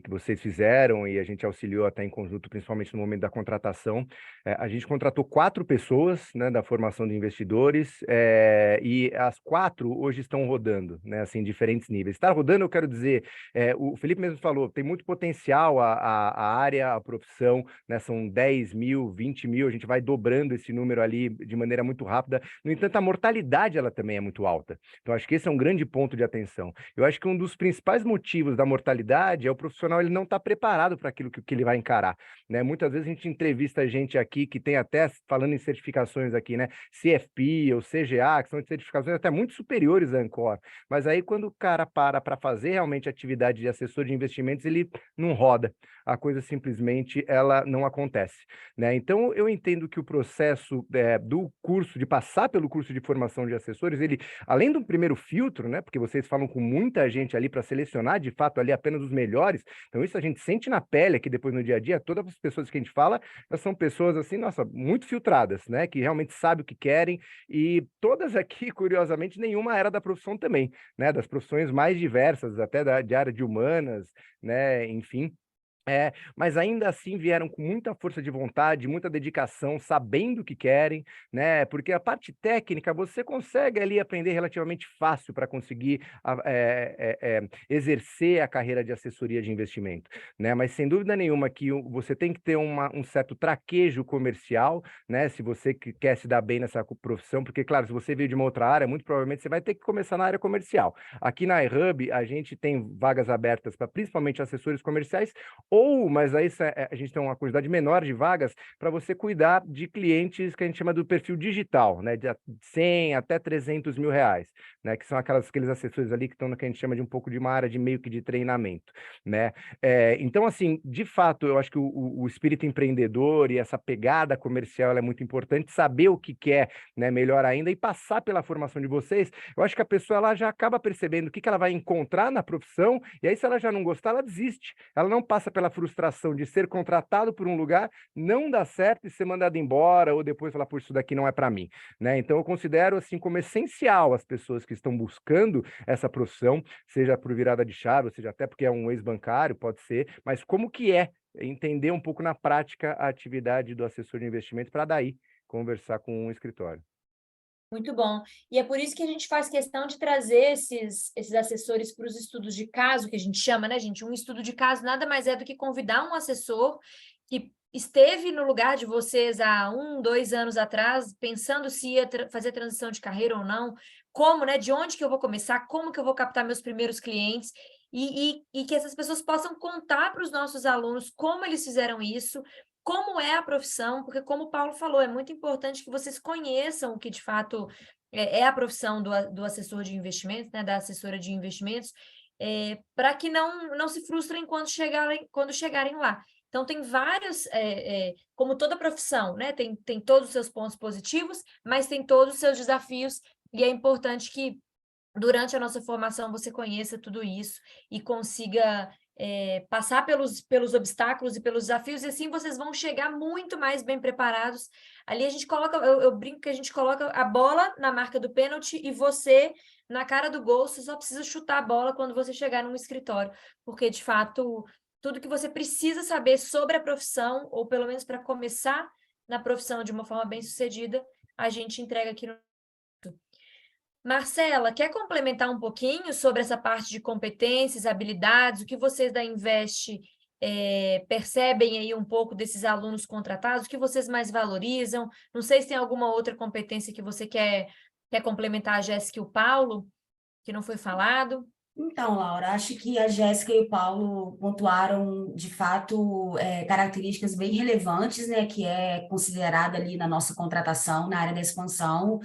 vocês fizeram e a gente auxiliou até em conjunto, principalmente no momento da contratação. A gente contratou 4 pessoas, né, da formação de investidores, e as 4 hoje estão rodando, né, assim, em diferentes níveis. Está rodando, eu quero dizer, o Felipe mesmo falou, tem muito potencial a área, a profissão, né? São 10 mil, 20 mil, a gente vai dobrando esse número ali de maneira muito rápida. No entanto, a mortalidade ela também é muito alta. Então, acho que esse é um grande ponto de atenção. Eu acho que um dos principais motivos da mortalidade é o profissional ele não estar preparado para aquilo que ele vai encarar, né? Muitas vezes a gente entrevista gente aqui que tem até, falando em certificações aqui, né? CFP ou CGA, que são certificações até muito superiores à Ancor. Mas aí, quando o cara para fazer realmente atividade de assessor de investimentos, ele não roda. A coisa simplesmente ela não acontece, né? Então, eu entendo que o processo do curso, de passar pelo curso de formação de assessores, ele, além do primeiro filtro, né, porque vocês falam com muita gente ali para selecionar, de fato, ali apenas os melhores, então isso a gente sente na pele aqui depois no dia a dia, todas as pessoas que a gente fala, elas são pessoas assim, nossa, muito filtradas, né, que realmente sabem o que querem, e todas aqui, curiosamente, nenhuma era da profissão também, né, das profissões mais diversas, até de área de humanas, né, enfim. Mas ainda assim vieram com muita força de vontade, muita dedicação, sabendo o que querem, né? Porque a parte técnica você consegue ali aprender relativamente fácil para conseguir exercer a carreira de assessoria de investimento, né? Mas sem dúvida nenhuma que você tem que ter um certo traquejo comercial, né? Se você quer se dar bem nessa profissão, porque, claro, se você veio de uma outra área, muito provavelmente você vai ter que começar na área comercial. Aqui na iHub, a gente tem vagas abertas para principalmente assessores comerciais mas aí a gente tem uma quantidade menor de vagas para você cuidar de clientes que a gente chama do perfil digital, né, de 100 até 300 mil reais, né, que são aqueles assessores ali que estão no que a gente chama de um pouco de uma área de meio que de treinamento, né. Então, assim, de fato, eu acho que o espírito empreendedor e essa pegada comercial ela é muito importante, saber o que quer, né, melhor ainda, e passar pela formação de vocês. Eu acho que a pessoa ela já acaba percebendo o que ela vai encontrar na profissão, e aí se ela já não gostar, ela desiste. Ela não passa pela frustração de ser contratado por um lugar, não dar certo e ser mandado embora, ou depois falar, por isso daqui não é para mim, né? Então eu considero assim como essencial as pessoas que estão buscando essa profissão, seja por virada de chave, ou seja, até porque é um ex-bancário, pode ser, mas como que é entender um pouco na prática a atividade do assessor de investimento para daí conversar com um escritório. Muito bom. E é por isso que a gente faz questão de trazer esses assessores para os estudos de caso, que a gente chama, né, gente? Um estudo de caso nada mais é do que convidar um assessor que esteve no lugar de vocês há 1, 2 anos atrás, pensando se ia fazer transição de carreira ou não, como, né? De onde que eu vou começar, como que eu vou captar meus primeiros clientes, e que essas pessoas possam contar para os nossos alunos como eles fizeram isso, como é a profissão, porque como o Paulo falou, é muito importante que vocês conheçam o que de fato é a profissão do assessor de investimentos, né, da assessora de investimentos, para que não se frustrem quando chegarem lá. Então, tem vários, como toda profissão, né, tem todos os seus pontos positivos, mas tem todos os seus desafios, e é importante que durante a nossa formação você conheça tudo isso e consiga passar pelos obstáculos e pelos desafios, e assim vocês vão chegar muito mais bem preparados. Ali a gente coloca, eu brinco que a gente coloca a bola na marca do pênalti e você na cara do gol, você só precisa chutar a bola quando você chegar num escritório, porque de fato tudo que você precisa saber sobre a profissão, ou pelo menos para começar na profissão de uma forma bem-sucedida, a gente entrega aqui no... Marcela, quer complementar um pouquinho sobre essa parte de competências, habilidades, o que vocês da Invest percebem aí um pouco desses alunos contratados, o que vocês mais valorizam? Não sei se tem alguma outra competência que você quer complementar, a Jéssica e o Paulo, que não foi falado. Então, Laura, acho que a Jéssica e o Paulo pontuaram, de fato, características bem relevantes, né, que é considerada ali na nossa contratação, na área da expansão,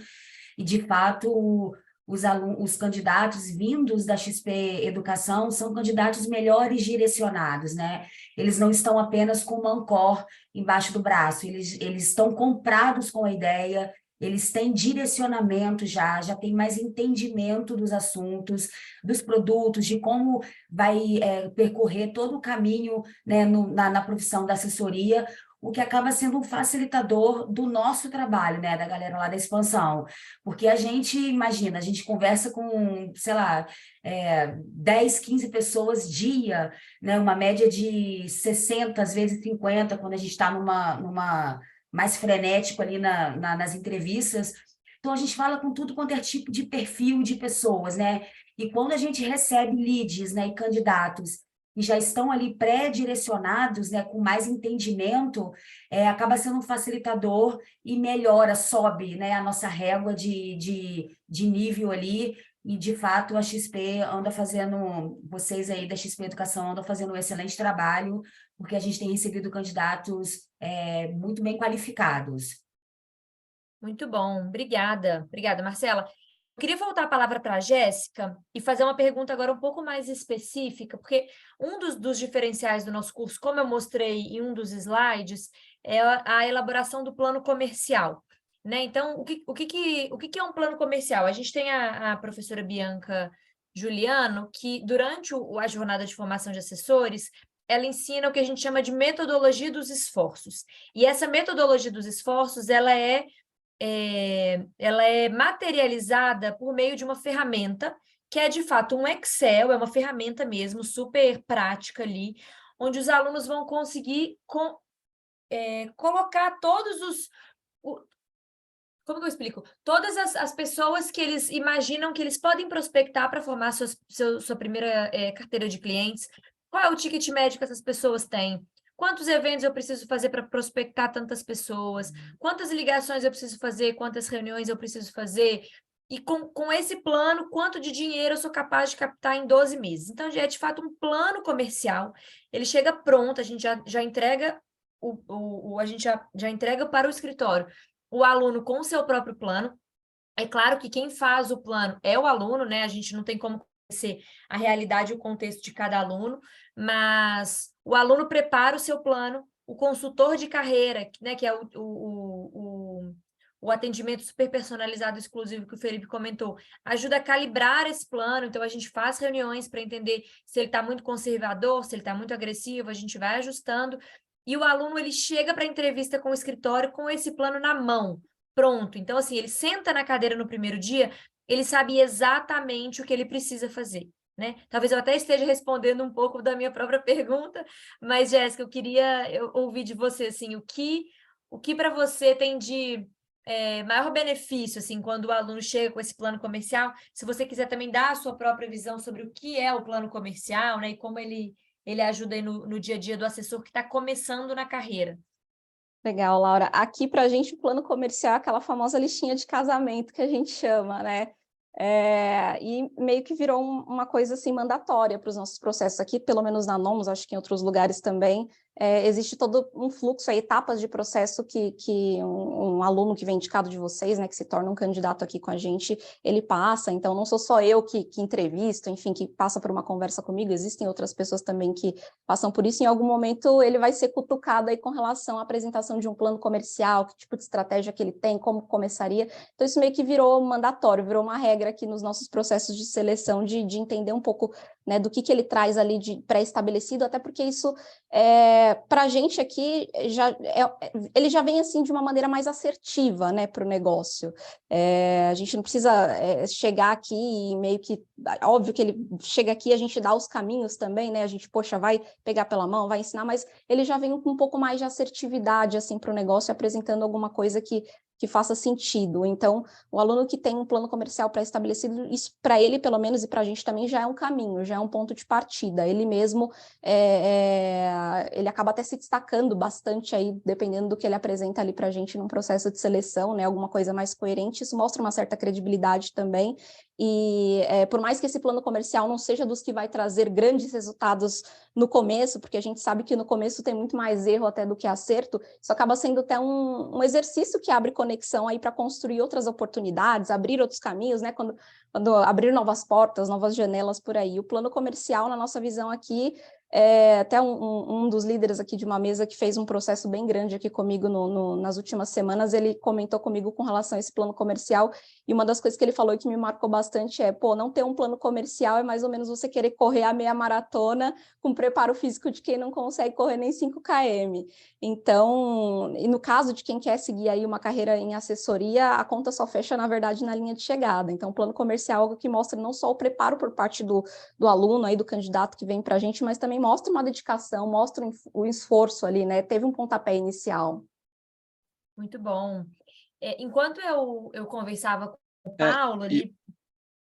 e, de fato, os candidatos vindos da XP Educação são candidatos melhores direcionados, né? Eles não estão apenas com uma Ancor embaixo do braço, eles estão comprados com a ideia, eles têm direcionamento já têm mais entendimento dos assuntos, dos produtos, de como vai percorrer todo o caminho, né, na profissão da assessoria, o que acaba sendo um facilitador do nosso trabalho, né, da galera lá da expansão. Porque a gente, imagina, a gente conversa com, sei lá, 10, 15 pessoas dia, né, uma média de 60, às vezes 50, quando a gente está numa mais frenético ali nas entrevistas. Então, a gente fala com tudo quanto é tipo de perfil de pessoas, né? E quando a gente recebe leads, né, e candidatos que já estão ali pré-direcionados, né, com mais entendimento, acaba sendo um facilitador e melhora, sobe, né, a nossa régua de nível ali. E, de fato, a XP anda fazendo, vocês aí da XP Educação andam fazendo um excelente trabalho, porque a gente tem recebido candidatos muito bem qualificados. Muito bom, obrigada, Marcela. Eu queria voltar a palavra para a Jéssica e fazer uma pergunta agora um pouco mais específica, porque um dos diferenciais do nosso curso, como eu mostrei em um dos slides, é a elaboração do plano comercial, né? Então, o que é um plano comercial? A gente tem a professora Bianca Juliano, que durante a jornada de formação de assessores, ela ensina o que a gente chama de metodologia dos esforços. E essa metodologia dos esforços, ela é materializada por meio de uma ferramenta, que é, de fato, um Excel, é uma ferramenta mesmo, super prática ali, onde os alunos vão conseguir colocar todos os... Como que eu explico? Todas as pessoas que eles imaginam que eles podem prospectar para formar sua primeira carteira de clientes. Qual é o ticket médio que essas pessoas têm? Quantos eventos eu preciso fazer para prospectar tantas pessoas? Quantas ligações eu preciso fazer? Quantas reuniões eu preciso fazer? e com esse plano, quanto de dinheiro eu sou capaz de captar em 12 meses. Então, é de fato um plano comercial, ele chega pronto, a gente já entrega a gente já entrega para o escritório o aluno com o seu próprio plano. É claro que quem faz o plano é o aluno, né? A gente não tem como conhecer a realidade e o contexto de cada aluno, mas o aluno prepara o seu plano, o consultor de carreira, né, que é o atendimento super personalizado exclusivo que o Felipe comentou, ajuda a calibrar esse plano. Então, a gente faz reuniões para entender se ele está muito conservador, se ele está muito agressivo, a gente vai ajustando. E o aluno, ele chega para a entrevista com o escritório com esse plano na mão, pronto. Então, assim, ele senta na cadeira no primeiro dia, ele sabe exatamente o que ele precisa fazer, né? Talvez eu até esteja respondendo um pouco da minha própria pergunta, mas, Jéssica, eu queria ouvir de você, assim, o que para você tem de maior benefício, assim, quando o aluno chega com esse plano comercial. Se você quiser também dar a sua própria visão sobre o que é o plano comercial, né, e como ele ajuda aí no dia a dia do assessor que está começando na carreira. Legal, Laura. Aqui, para a gente, o plano comercial é aquela famosa listinha de casamento que a gente chama, né? E meio que virou uma coisa assim mandatória para os nossos processos aqui, pelo menos na Nomus, acho que em outros lugares também. Existe todo um fluxo, etapas de processo que um aluno que vem indicado de vocês, né, que se torna um candidato aqui com a gente, ele passa. Então, não sou só eu que entrevisto, enfim, que passa por uma conversa comigo, existem outras pessoas também que passam por isso. Em algum momento, ele vai ser cutucado aí com relação à apresentação de um plano comercial, que tipo de estratégia que ele tem, como começaria. Então, isso meio que virou mandatório, virou uma regra aqui nos nossos processos de seleção, de entender um pouco, né, do que ele traz ali de pré-estabelecido, até porque isso, para a gente aqui, ele já vem assim de uma maneira mais assertiva, né, para o negócio. A gente não precisa chegar aqui e meio que, óbvio que ele chega aqui, a gente dá os caminhos também, né, a gente, poxa, vai pegar pela mão, vai ensinar, mas ele já vem com um pouco mais de assertividade, assim, para o negócio, apresentando alguma coisa que faça sentido. Então, o aluno que tem um plano comercial pré-estabelecido, isso para ele, pelo menos, e para a gente também, já é um caminho, já é um ponto de partida. Ele mesmo, ele acaba até se destacando bastante aí, dependendo do que ele apresenta ali para a gente num processo de seleção, né, alguma coisa mais coerente. Isso mostra uma certa credibilidade também. E por mais que esse plano comercial não seja dos que vai trazer grandes resultados no começo, porque a gente sabe que no começo tem muito mais erro até do que acerto, isso acaba sendo até um exercício que abre conexão aí para construir outras oportunidades, abrir outros caminhos, né? Quando abrir novas portas, novas janelas por aí. O plano comercial, na nossa visão aqui, até um dos líderes aqui de uma mesa que fez um processo bem grande aqui comigo nas últimas semanas, ele comentou comigo com relação a esse plano comercial, e uma das coisas que ele falou e que me marcou bastante não ter um plano comercial é mais ou menos você querer correr a meia maratona com preparo físico de quem não consegue correr nem 5 km. Então, e no caso de quem quer seguir aí uma carreira em assessoria, a conta só fecha, na verdade, na linha de chegada. Então, o plano comercial é algo que mostra não só o preparo por parte do aluno, aí, do candidato que vem para a gente, mas também mostra uma dedicação, mostra o esforço ali, né? Teve um pontapé inicial. Muito bom. Enquanto eu conversava com o Paulo ali...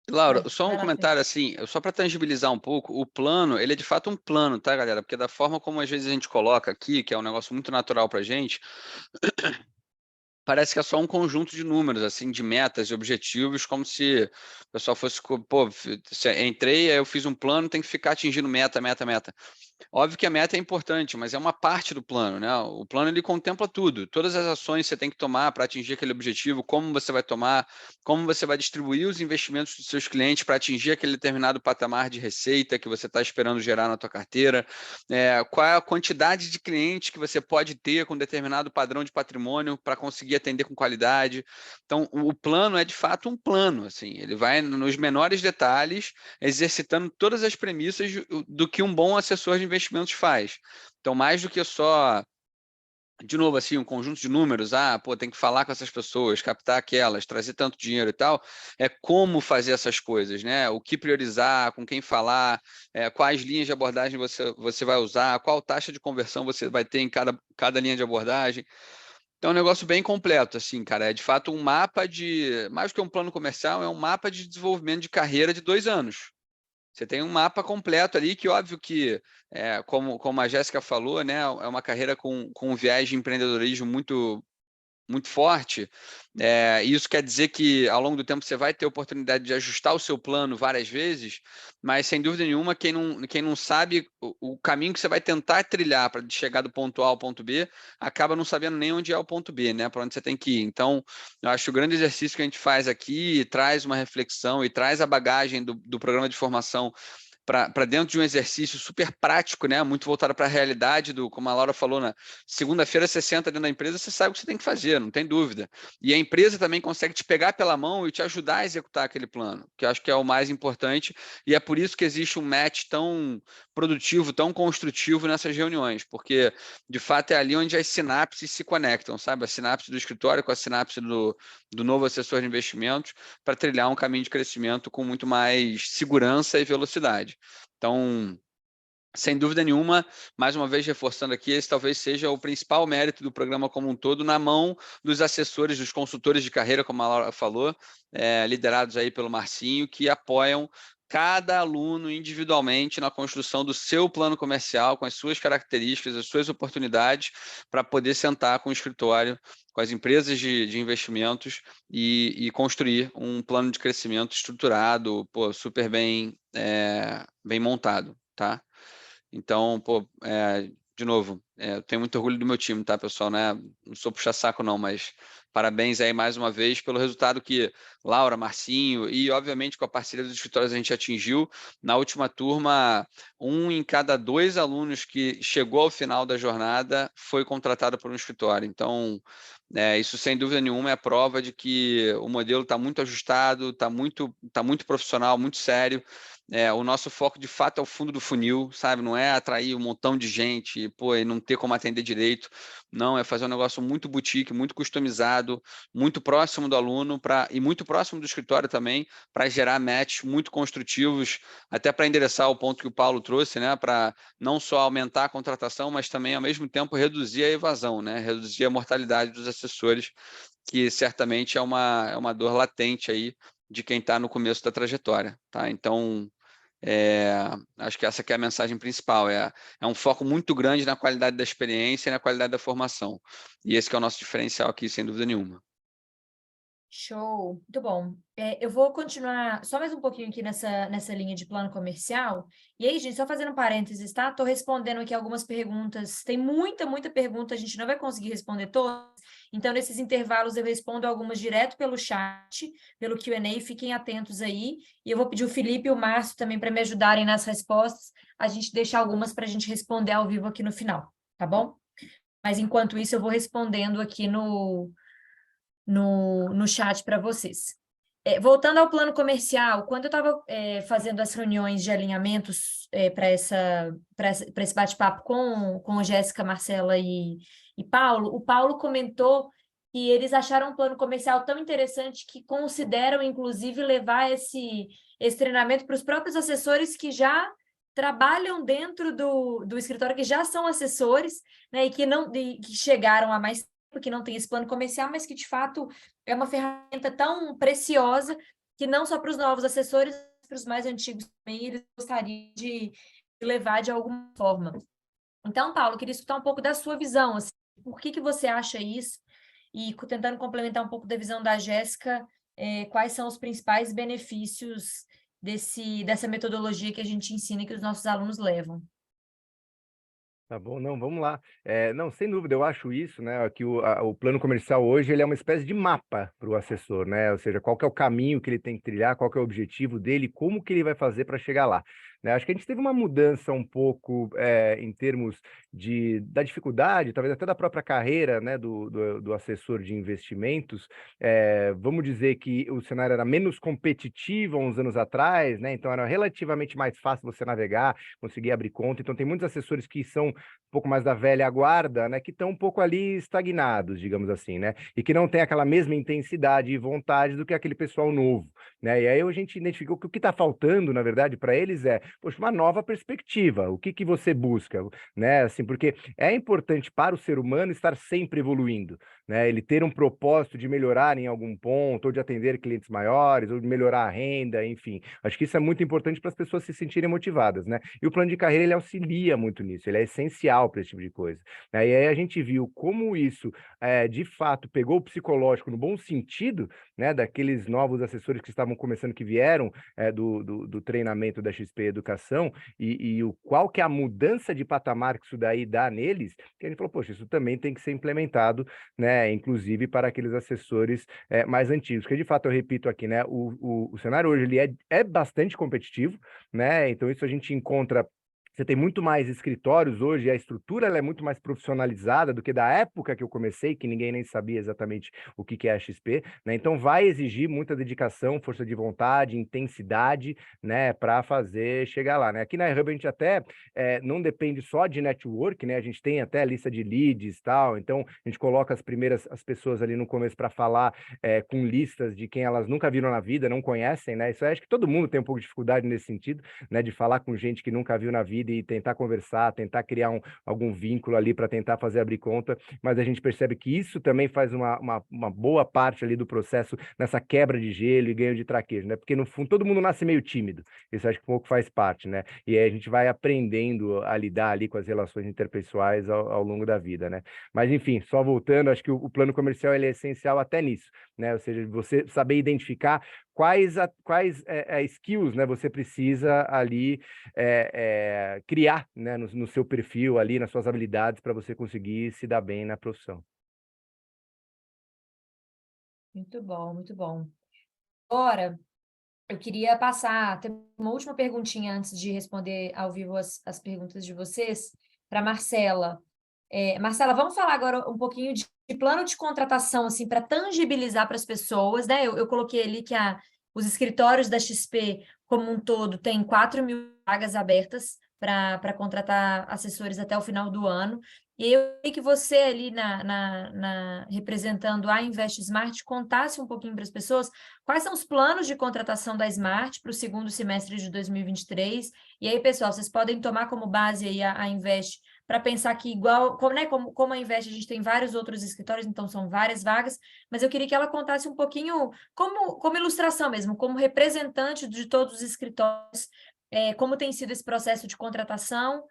Laura, só um comentário assim, só para tangibilizar um pouco, o plano, ele é de fato um plano, tá, galera? Porque da forma como às vezes a gente coloca aqui, que é um negócio muito natural para a gente, parece que é só um conjunto de números, assim, de metas e objetivos, como se o pessoal fosse, pô, entrei, aí eu fiz um plano, tem que ficar atingindo meta, meta, meta. Óbvio que a meta é importante, mas é uma parte do plano, né? O plano, ele contempla tudo, todas as ações que você tem que tomar para atingir aquele objetivo, como você vai tomar, como você vai distribuir os investimentos dos seus clientes para atingir aquele determinado patamar de receita que você está esperando gerar na tua carteira, qual é a quantidade de clientes que você pode ter com determinado padrão de patrimônio para conseguir atender com qualidade. Então, o plano é de fato um plano, assim, ele vai nos menores detalhes, exercitando todas as premissas do que um bom assessor de investimentos faz. Então, mais do que só, de novo, assim, um conjunto de números, tem que falar com essas pessoas, captar aquelas, trazer tanto dinheiro e tal, é como fazer essas coisas, né? O que priorizar, com quem falar, quais linhas de abordagem você vai usar, qual taxa de conversão você vai ter em cada linha de abordagem. Então, é um negócio bem completo, assim, cara. É de fato um mapa mais do que um plano comercial, é um mapa de desenvolvimento de carreira de 2 anos. Você tem um mapa completo ali, que óbvio que, como a Jéssica falou, né, é uma carreira com um viés de empreendedorismo muito, muito forte, isso quer dizer que ao longo do tempo você vai ter oportunidade de ajustar o seu plano várias vezes, mas sem dúvida nenhuma, quem não sabe o caminho que você vai tentar trilhar para chegar do ponto A ao ponto B, acaba não sabendo nem onde é o ponto B, né? Para onde você tem que ir. Então, eu acho que o grande exercício que a gente faz aqui traz uma reflexão e traz a bagagem do programa de formação para dentro de um exercício super prático, né? Muito voltado para a realidade como a Laura falou, na segunda-feira você senta dentro da empresa, você sabe o que você tem que fazer, não tem dúvida. E a empresa também consegue te pegar pela mão e te ajudar a executar aquele plano, que eu acho que é o mais importante, e é por isso que existe um match tão produtivo, tão construtivo nessas reuniões, porque de fato é ali onde as sinapses se conectam, sabe? A sinapse do escritório com a sinapse do novo assessor de investimentos, para trilhar um caminho de crescimento com muito mais segurança e velocidade. Então, sem dúvida nenhuma, mais uma vez reforçando aqui, esse talvez seja o principal mérito do programa como um todo, na mão dos assessores, dos consultores de carreira, como a Laura falou, liderados aí pelo Marcinho, que apoiam cada aluno individualmente na construção do seu plano comercial, com as suas características, as suas oportunidades, para poder sentar com o escritório, com as empresas de investimentos e construir um plano de crescimento estruturado, super bem montado, tá? Então, de novo, eu tenho muito orgulho do meu time, tá, pessoal? Né? Não sou puxa-saco, não, mas parabéns aí mais uma vez pelo resultado que Laura, Marcinho e, obviamente, com a parceria dos escritórios a gente atingiu. Na última turma, 1 em cada 2 alunos que chegou ao final da jornada foi contratado por um escritório. Então, isso sem dúvida nenhuma é a prova de que o modelo está muito ajustado, está muito profissional, muito sério. O nosso foco, de fato, é o fundo do funil, sabe? Não é atrair um montão de gente e não ter como atender direito. Não, é fazer um negócio muito boutique, muito customizado, muito próximo do aluno e muito próximo do escritório também, para gerar matches muito construtivos, até para endereçar o ponto que o Paulo trouxe, né? Para não só aumentar a contratação, mas também, ao mesmo tempo, reduzir a evasão, né? Reduzir a mortalidade dos assessores, que certamente é uma dor latente aí de quem está no começo da trajetória, tá? Então, acho que essa que é a mensagem principal, é um foco muito grande na qualidade da experiência e na qualidade da formação. E esse que é o nosso diferencial aqui, sem dúvida nenhuma. Show, muito bom. Eu vou continuar só mais um pouquinho aqui nessa linha de plano comercial. E aí, gente, só fazendo um parênteses, tá? Estou respondendo aqui algumas perguntas. Tem muita pergunta, a gente não vai conseguir responder todas. Então, nesses intervalos, eu respondo algumas direto pelo chat, pelo Q&A. Fiquem atentos aí. E eu vou pedir o Felipe e o Márcio também para me ajudarem nas respostas. A gente deixa algumas para a gente responder ao vivo aqui no final, tá bom? Mas, enquanto isso, eu vou respondendo aqui no chat para vocês. Voltando ao plano comercial, quando eu estava fazendo as reuniões de alinhamentos para esse bate-papo com Jéssica, Marcela e Paulo, o Paulo comentou que eles acharam um plano comercial tão interessante que consideram, inclusive, levar esse treinamento para os próprios assessores que já trabalham dentro do escritório, que já são assessores, né, e que chegaram a mais que não tem esse plano comercial, mas que, de fato, é uma ferramenta tão preciosa que não só para os novos assessores, mas para os mais antigos também, eles gostariam de levar de alguma forma. Então, Paulo, eu queria escutar um pouco da sua visão, assim, por que você acha isso? E tentando complementar um pouco da visão da Jéssica, quais são os principais benefícios dessa metodologia que a gente ensina e que os nossos alunos levam? Tá bom, não, vamos lá. Não, sem dúvida, eu acho isso, né, que o plano comercial hoje ele é uma espécie de mapa para o assessor, né? Ou seja, qual que é o caminho que ele tem que trilhar, qual que é o objetivo dele, como que ele vai fazer para chegar lá. Né? Acho que a gente teve uma mudança um pouco em termos da dificuldade, talvez até da própria carreira, né, do assessor de investimentos. Vamos dizer que o cenário era menos competitivo há uns anos atrás, né? Então era relativamente mais fácil você navegar, conseguir abrir conta. Então tem muitos assessores que são um pouco mais da velha guarda, né, que estão um pouco ali estagnados, digamos assim, né, e que não tem aquela mesma intensidade e vontade do que aquele pessoal novo, né, e aí a gente identificou que o que está faltando, na verdade, para eles poxa, uma nova perspectiva, o que você busca, né, assim, porque é importante para o ser humano estar sempre evoluindo, né? Ele ter um propósito de melhorar em algum ponto, ou de atender clientes maiores, ou de melhorar a renda, enfim. Acho que isso é muito importante para as pessoas se sentirem motivadas, né? E o plano de carreira, ele auxilia muito nisso, ele é essencial para esse tipo de coisa, né? E aí a gente viu como isso, de fato, pegou o psicológico no bom sentido, né? Daqueles novos assessores que estavam começando, que vieram do treinamento da XP Educação, e qual que é a mudança de patamar que isso daí dá neles, que a gente falou, poxa, isso também tem que ser implementado, né, inclusive para aqueles assessores mais antigos, que de fato, eu repito aqui, né, o cenário hoje ele é bastante competitivo, né, então isso a gente encontra. Você tem muito mais escritórios hoje, a estrutura ela é muito mais profissionalizada do que da época que eu comecei, que ninguém nem sabia exatamente o que é a XP, né? Então vai exigir muita dedicação, força de vontade, intensidade, né, para fazer chegar lá, né? Aqui na Hub a gente até não depende só de network, né? A gente tem até a lista de leads e tal, então a gente coloca as pessoas ali no começo para falar com listas de quem elas nunca viram na vida, não conhecem, né? Isso eu acho que todo mundo tem um pouco de dificuldade nesse sentido, né? De falar com gente que nunca viu na vida e tentar conversar, tentar criar algum vínculo ali para tentar fazer abrir conta, mas a gente percebe que isso também faz uma boa parte ali do processo nessa quebra de gelo e ganho de traquejo, né? Porque no fundo todo mundo nasce meio tímido, isso acho que um pouco faz parte, né? E aí a gente vai aprendendo a lidar ali com as relações interpessoais ao longo da vida, né? Mas enfim, só voltando, acho que o plano comercial ele é essencial até nisso, né? Ou seja, você saber identificar quais skills, né, você precisa ali criar, né, no seu perfil ali, nas suas habilidades, para você conseguir se dar bem na profissão. Muito bom, muito bom. Agora, eu queria ter uma última perguntinha antes de responder ao vivo as perguntas de vocês, para Marcela. Marcela, vamos falar agora um pouquinho de plano de contratação, assim, para tangibilizar para as pessoas, né? Eu coloquei ali que os escritórios da XP, como um todo, tem 4.000 vagas abertas para contratar assessores até o final do ano. E eu queria que você ali, representando a Invest Smart, contasse um pouquinho para as pessoas quais são os planos de contratação da Smart para o segundo semestre de 2023. E aí, pessoal, vocês podem tomar como base aí a Invest para pensar que como a Invest, a gente tem vários outros escritórios, então são várias vagas, mas eu queria que ela contasse um pouquinho, como ilustração mesmo, como representante de todos os escritórios, como tem sido esse processo de contratação,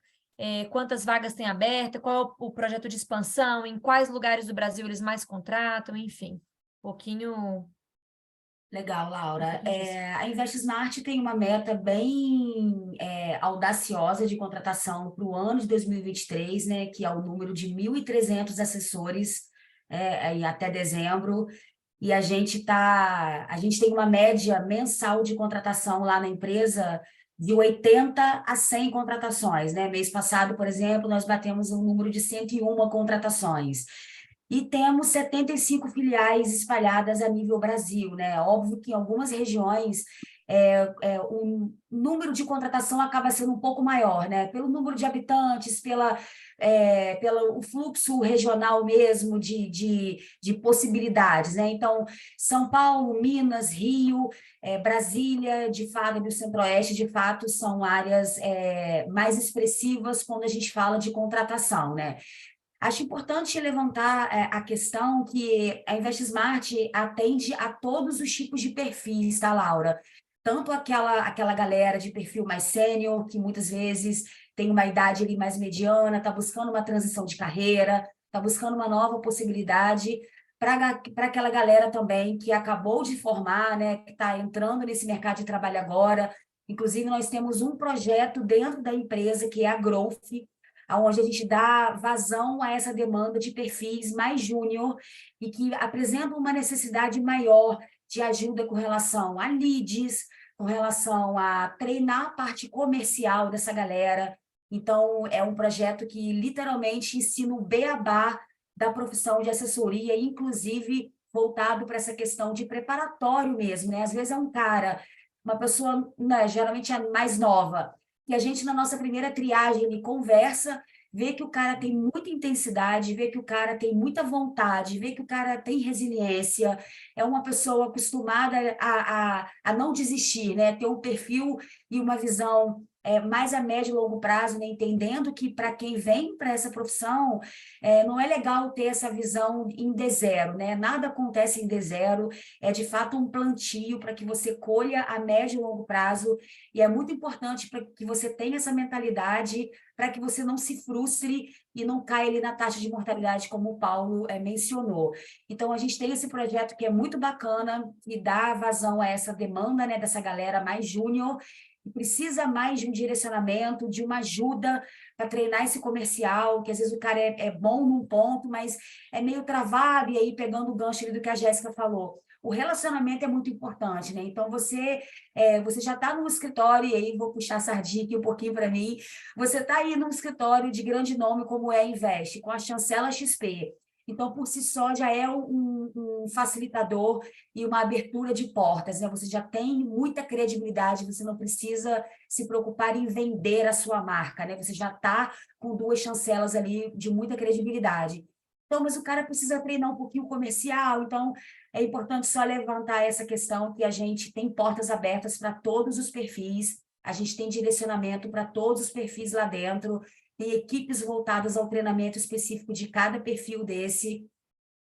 quantas vagas tem aberta, qual é o projeto de expansão, em quais lugares do Brasil eles mais contratam, enfim, um pouquinho... Legal, Laura. A Invest Smart tem uma meta bem audaciosa de contratação para o ano de 2023, né, que é o número de 1.300 assessores até dezembro, e a gente tem uma média mensal de contratação lá na empresa de 80 a 100 contratações, né? Mês passado, por exemplo, nós batemos um número de 101 contratações. E temos 75 filiais espalhadas a nível Brasil, né? Óbvio que em algumas regiões o número de contratação acaba sendo um pouco maior, né? Pelo número de habitantes, pelo fluxo regional mesmo de possibilidades, né? Então, São Paulo, Minas, Rio, Brasília, de fato, e o Centro-Oeste, de fato, são áreas mais expressivas quando a gente fala de contratação, né? Acho importante levantar a questão que a Invest Smart atende a todos os tipos de perfis, tá, Laura? Tanto aquela galera de perfil mais sênior, que muitas vezes tem uma idade ali mais mediana, está buscando uma transição de carreira, está buscando uma nova possibilidade, para aquela galera também que acabou de formar, né, que está entrando nesse mercado de trabalho agora. Inclusive, nós temos um projeto dentro da empresa, que é a Growth, onde a gente dá vazão a essa demanda de perfis mais júnior e que apresentam uma necessidade maior de ajuda com relação a leads, com relação a treinar a parte comercial dessa galera. Então, é um projeto que literalmente ensina o beabá da profissão de assessoria, inclusive voltado para essa questão de preparatório mesmo, né? Às vezes é uma pessoa, né, geralmente é mais nova, e a gente, na nossa primeira triagem, ele conversa, vê que o cara tem muita intensidade, vê que o cara tem muita vontade, vê que o cara tem resiliência, é uma pessoa acostumada a não desistir, né? Ter um perfil e uma visão mais a médio e longo prazo, né? Entendendo que para quem vem para essa profissão, não é legal ter essa visão em D0, né? Nada acontece em D0, é de fato um plantio para que você colha a médio e longo prazo, e é muito importante para que você tenha essa mentalidade, para que você não se frustre e não caia ali na taxa de mortalidade, como o Paulo mencionou. Então, a gente tem esse projeto que é muito bacana e dá vazão a essa demanda, né, dessa galera mais júnior, que precisa mais de um direcionamento, de uma ajuda para treinar esse comercial, que às vezes o cara é bom num ponto, mas é meio travado, e aí pegando o gancho ali do que a Jéssica falou. O relacionamento é muito importante, né? Então, você já está no escritório, e aí vou puxar a sardinha aqui um pouquinho para mim, você está aí num escritório de grande nome como é Invest, com a chancela XP. Então, por si só, já é um facilitador e uma abertura de portas, né? Você já tem muita credibilidade, você não precisa se preocupar em vender a sua marca, né? Você já está com 2 chancelas ali de muita credibilidade. Então, mas o cara precisa treinar um pouquinho o comercial, então é importante só levantar essa questão que a gente tem portas abertas para todos os perfis, a gente tem direcionamento para todos os perfis lá dentro, tem equipes voltadas ao treinamento específico de cada perfil desse,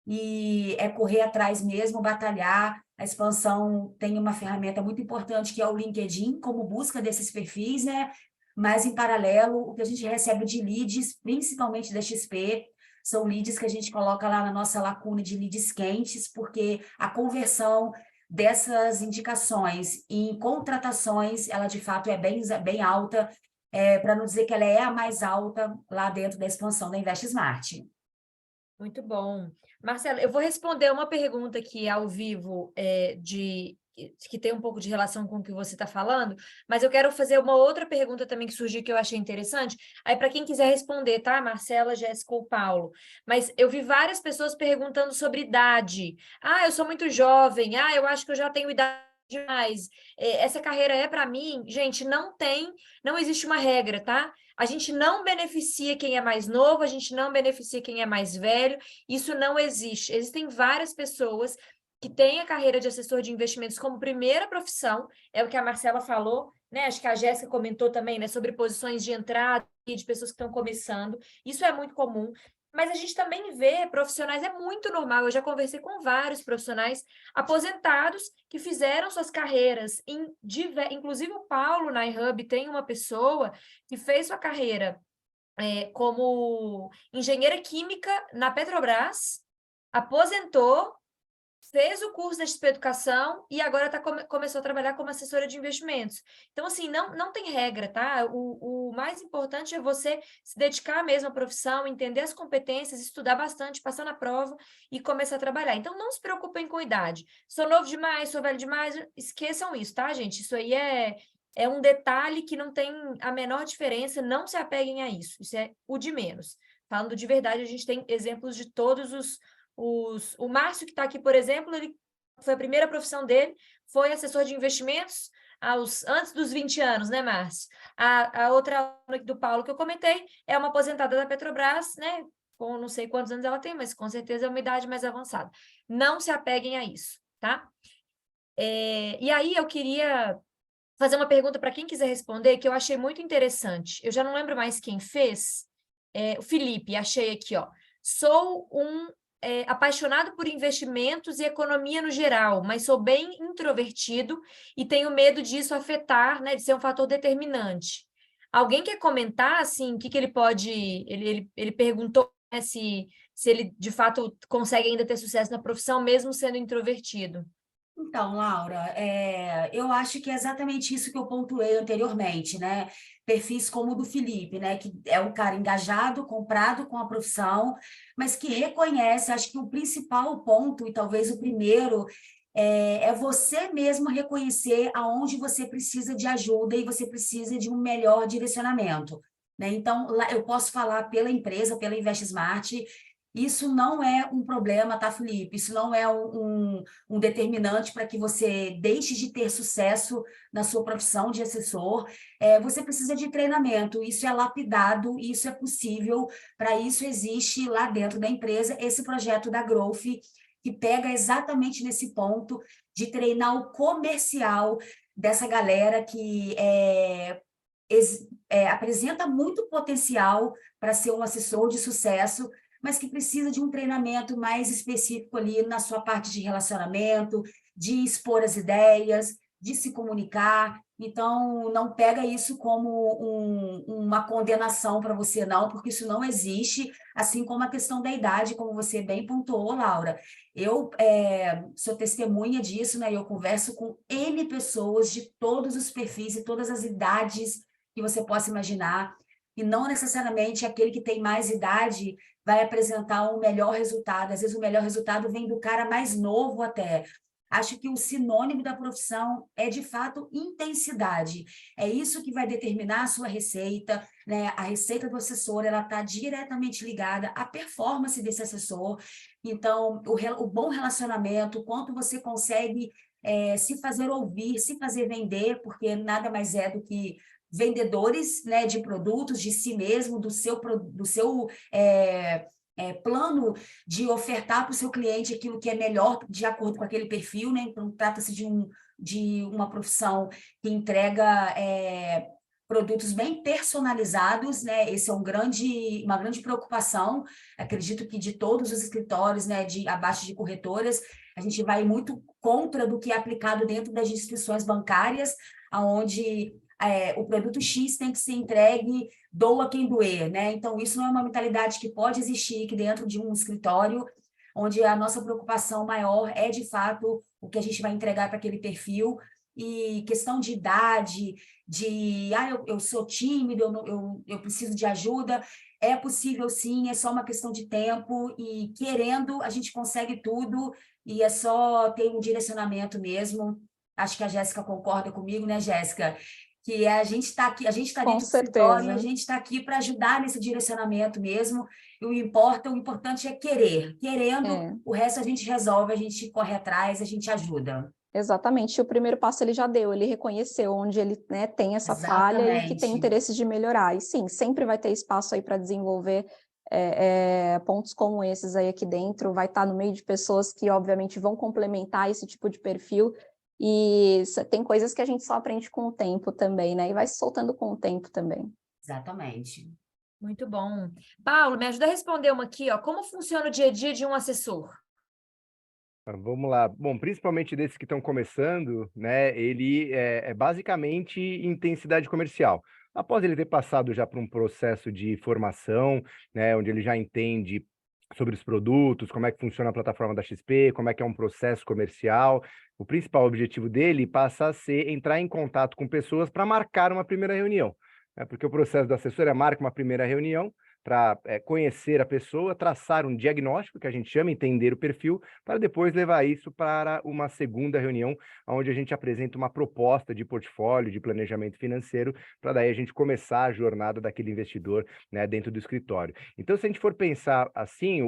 e é correr atrás mesmo, batalhar. A expansão tem uma ferramenta muito importante, que é o LinkedIn, como busca desses perfis, né? Mas, em paralelo, o que a gente recebe de leads, principalmente da XP, são leads que a gente coloca lá na nossa lacuna de leads quentes, porque a conversão dessas indicações em contratações, ela de fato é bem alta, para não dizer que ela é a mais alta lá dentro da expansão da Invest Smart. Muito bom. Marcela, eu vou responder uma pergunta aqui ao vivo que tem um pouco de relação com o que você está falando, mas eu quero fazer uma outra pergunta também que surgiu que eu achei interessante. Aí, para quem quiser responder, tá? Marcela, Jéssica ou Paulo. Mas eu vi várias pessoas perguntando sobre idade. Ah, eu sou muito jovem. Ah, eu acho que eu já tenho idade demais. Essa carreira é para mim? Gente, não existe uma regra, tá? A gente não beneficia quem é mais novo, a gente não beneficia quem é mais velho, isso não existe. Existem várias pessoas que têm a carreira de assessor de investimentos como primeira profissão, é o que a Marcela falou, né? Acho que a Jéssica comentou também, né, sobre posições de entrada e de pessoas que estão começando. Isso é muito comum. Mas a gente também vê profissionais, é muito normal, eu já conversei com vários profissionais aposentados que fizeram suas carreiras, inclusive o Paulo, na iHub, tem uma pessoa que fez sua carreira como engenheira química na Petrobras, aposentou, fez o curso da XP Educação e agora começou a trabalhar como assessora de investimentos. Então, assim, não tem regra, tá? O mais importante é você se dedicar mesmo à profissão, entender as competências, estudar bastante, passar na prova e começar a trabalhar. Então, não se preocupem com idade. Sou novo demais, sou velho demais, esqueçam isso, tá, gente? Isso aí é um detalhe que não tem a menor diferença, não se apeguem a isso. Isso é o de menos. Falando de verdade, a gente tem exemplos de todos o Márcio, que está aqui, por exemplo, ele foi a primeira profissão dele, foi assessor de investimentos antes dos 20 anos, né, Márcio? A outra aluna do Paulo que eu comentei é uma aposentada da Petrobras, né? Com não sei quantos anos ela tem, mas com certeza é uma idade mais avançada. Não se apeguem a isso, tá? E aí eu queria fazer uma pergunta para quem quiser responder, que eu achei muito interessante. Eu já não lembro mais quem fez. O Felipe, achei aqui, ó. Sou apaixonado por investimentos e economia no geral, mas sou bem introvertido e tenho medo disso afetar, né, de ser um fator determinante. Alguém quer comentar, assim, o que ele pode... Ele perguntou, né, se ele, de fato, consegue ainda ter sucesso na profissão, mesmo sendo introvertido. Então, Laura, eu acho que é exatamente isso que eu pontuei anteriormente, né? Perfis como o do Felipe, né? Que é um cara engajado, comprado com a profissão, mas que reconhece, acho que o principal ponto, e talvez o primeiro, é você mesmo reconhecer aonde você precisa de ajuda e você precisa de um melhor direcionamento, né? Então, lá eu posso falar pela empresa, pela Invest Smart. Isso não é um problema, tá, Felipe? Isso não é um determinante para que você deixe de ter sucesso na sua profissão de assessor. Você precisa de treinamento, isso é lapidado, isso é possível, para isso existe lá dentro da empresa esse projeto da Growth, que pega exatamente nesse ponto de treinar o comercial dessa galera que apresenta muito potencial para ser um assessor de sucesso, mas que precisa de um treinamento mais específico ali na sua parte de relacionamento, de expor as ideias, de se comunicar. Então, não pega isso como uma condenação para você, não, porque isso não existe, assim como a questão da idade, como você bem pontuou, Laura. Eu sou testemunha disso, né? Eu converso com N pessoas de todos os perfis e todas as idades que você possa imaginar, e não necessariamente aquele que tem mais idade vai apresentar um melhor resultado. Às vezes o melhor resultado vem do cara mais novo até. Acho que o sinônimo da profissão é, de fato, intensidade. É isso que vai determinar a sua receita, né? A receita do assessor, ela está diretamente ligada à performance desse assessor. Então, o bom relacionamento, o quanto você consegue se fazer ouvir, se fazer vender, porque nada mais é do que vendedores, né, de produtos, de si mesmo, do seu plano de ofertar para o seu cliente aquilo que é melhor de acordo com aquele perfil, né? Então, trata-se de uma profissão que entrega produtos bem personalizados, né? Esse é uma grande preocupação, acredito que de todos os escritórios, né, abaixo de corretoras, a gente vai muito contra do que é aplicado dentro das instituições bancárias, onde o produto X tem que ser entregue, doa quem doer, né? Então, isso não é uma mentalidade que pode existir aqui dentro de um escritório, onde a nossa preocupação maior é, de fato, o que a gente vai entregar para aquele perfil, e questão de idade, eu sou tímido, eu preciso de ajuda, é possível sim, é só uma questão de tempo, e querendo, a gente consegue tudo, e é só ter um direcionamento mesmo. Acho que a Jéssica concorda comigo, né, Jéssica? Que a gente está aqui, a gente está dentro do escritório, a gente está aqui para ajudar nesse direcionamento mesmo, e o importante é querer. Querendo, o resto a gente resolve, a gente corre atrás, a gente ajuda. Exatamente, o primeiro passo ele já deu, ele reconheceu onde ele, né, tem essa falha e que tem interesse de melhorar. E sim, sempre vai ter espaço aí para desenvolver pontos como esses aí aqui dentro, vai estar no meio de pessoas que obviamente vão complementar esse tipo de perfil. E tem coisas que a gente só aprende com o tempo também, né? E vai se soltando com o tempo também. Exatamente. Muito bom. Paulo, me ajuda a responder uma aqui, ó. Como funciona o dia a dia de um assessor? Vamos lá. Bom, principalmente desses que estão começando, né? Ele é basicamente intensidade comercial. Após ele ter passado já por um processo de formação, né? Onde ele já entende sobre os produtos, como é que funciona a plataforma da XP, como é que é um processo comercial. O principal objetivo dele passa a ser entrar em contato com pessoas para marcar uma primeira reunião, né? Porque o processo do assessor marca uma primeira reunião para conhecer a pessoa, traçar um diagnóstico, que a gente chama, entender o perfil, para depois levar isso para uma segunda reunião, onde a gente apresenta uma proposta de portfólio, de planejamento financeiro, para daí a gente começar a jornada daquele investidor, né, dentro do escritório. Então, se a gente for pensar assim,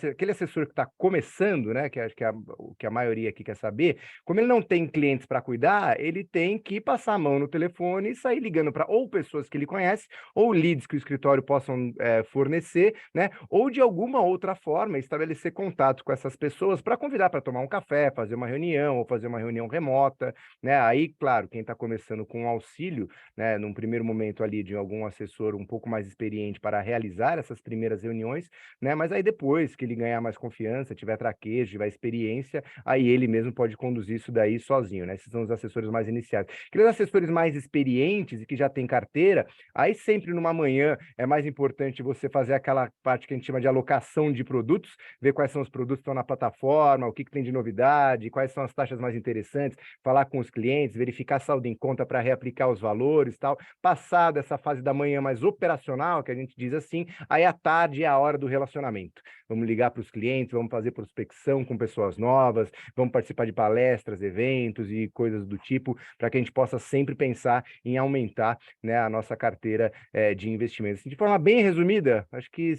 aquele assessor que está começando, né, que acho que a maioria aqui quer saber, como ele não tem clientes para cuidar, ele tem que passar a mão no telefone e sair ligando para ou pessoas que ele conhece, ou leads que o escritório possam fornecer, né? Ou de alguma outra forma estabelecer contato com essas pessoas para convidar para tomar um café, fazer uma reunião ou fazer uma reunião remota, né? Aí, claro, quem está começando com auxílio, né, num primeiro momento ali de algum assessor um pouco mais experiente para realizar essas primeiras reuniões, né? Mas aí depois que ele ganhar mais confiança, tiver traquejo, tiver experiência, aí ele mesmo pode conduzir isso daí sozinho, né? Esses são os assessores mais iniciados. Aqueles assessores mais experientes e que já têm carteira, aí sempre numa manhã é mais importante você fazer aquela parte que a gente chama de alocação de produtos, ver quais são os produtos que estão na plataforma, o que tem de novidade, quais são as taxas mais interessantes, falar com os clientes, verificar saldo em conta para reaplicar os valores e tal. Passada essa fase da manhã mais operacional, que a gente diz assim, aí à tarde é a hora do relacionamento. Vamos ligar para os clientes, vamos fazer prospecção com pessoas novas, vamos participar de palestras, eventos e coisas do tipo, para que a gente possa sempre pensar em aumentar, né, a nossa carteira de investimentos. De forma bem resumida, acho que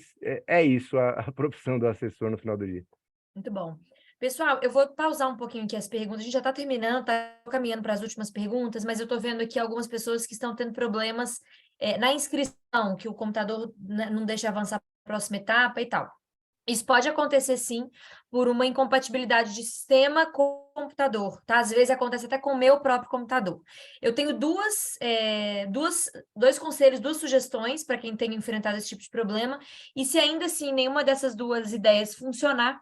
é isso a profissão do assessor no final do dia. Muito bom. Pessoal, eu vou pausar um pouquinho aqui as perguntas. A gente já está terminando, está caminhando para as últimas perguntas, mas eu estou vendo aqui algumas pessoas que estão tendo problemas na inscrição, que o computador não deixa avançar para a próxima etapa e tal. Isso pode acontecer, sim, por uma incompatibilidade de sistema com o computador, tá? Às vezes acontece até com o meu próprio computador. Eu tenho dois conselhos, duas sugestões para quem tem enfrentado esse tipo de problema, e se ainda assim nenhuma dessas duas ideias funcionar,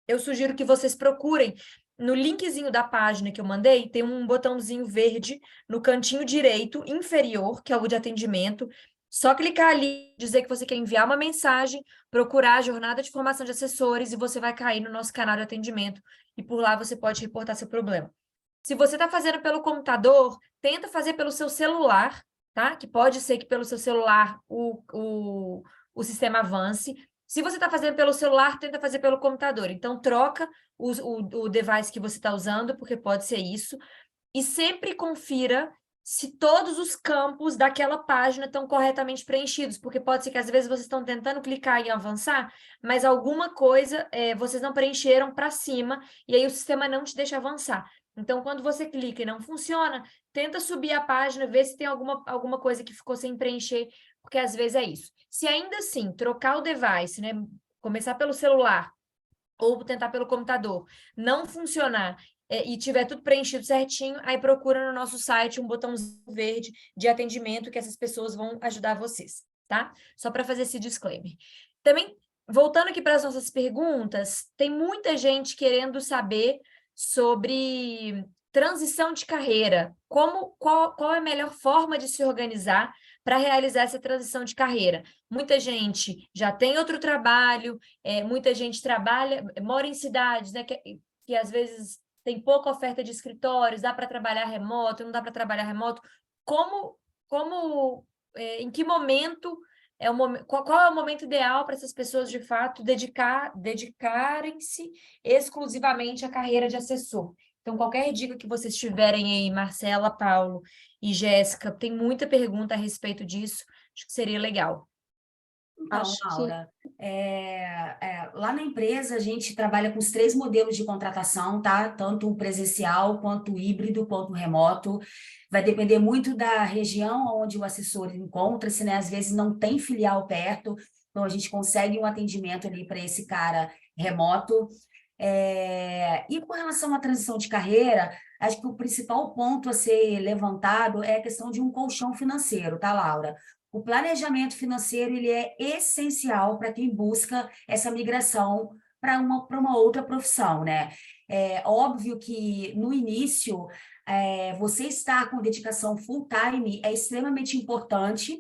eu sugiro que vocês procurem no linkzinho da página que eu mandei, tem um botãozinho verde no cantinho direito inferior, que é o de atendimento. Só clicar ali, dizer que você quer enviar uma mensagem, procurar a jornada de formação de assessores e você vai cair no nosso canal de atendimento. E por lá você pode reportar seu problema. Se você está fazendo pelo computador, tenta fazer pelo seu celular, tá? Que pode ser que pelo seu celular o sistema avance. Se você está fazendo pelo celular, tenta fazer pelo computador. Então, troca o device que você está usando, porque pode ser isso. E sempre confira se todos os campos daquela página estão corretamente preenchidos, porque pode ser que às vezes vocês estão tentando clicar e avançar, mas alguma coisa vocês não preencheram para cima, e aí o sistema não te deixa avançar. Então, quando você clica e não funciona, tenta subir a página, ver se tem alguma coisa que ficou sem preencher, porque às vezes é isso. Se ainda assim trocar o device, né, começar pelo celular ou tentar pelo computador, não funcionar e tiver tudo preenchido certinho, aí procura no nosso site um botãozinho verde de atendimento que essas pessoas vão ajudar vocês, tá? Só para fazer esse disclaimer. Também, voltando aqui para as nossas perguntas, tem muita gente querendo saber sobre transição de carreira. Qual é a melhor forma de se organizar para realizar essa transição de carreira? Muita gente já tem outro trabalho, muita gente mora em cidades, né, que às vezes tem pouca oferta de escritórios, dá para trabalhar remoto, não dá para trabalhar remoto. Em que momento qual é o momento ideal para essas pessoas, de fato, dedicarem-se exclusivamente à carreira de assessor? Então, qualquer dica que vocês tiverem aí, Marcela, Paulo e Jéssica, tem muita pergunta a respeito disso, acho que seria legal. Então, Acho que Laura, lá na empresa a gente trabalha com os 3 modelos de contratação, tá? Tanto o presencial, quanto o híbrido, quanto o remoto. Vai depender muito da região onde o assessor encontra-se, né? Às vezes não tem filial perto, então a gente consegue um atendimento ali para esse cara remoto. E com relação à transição de carreira, acho que o principal ponto a ser levantado é a questão de um colchão financeiro, tá, Laura? O planejamento financeiro ele é essencial para quem busca essa migração para uma outra profissão, né? É óbvio que no início você estar com dedicação full time é extremamente importante,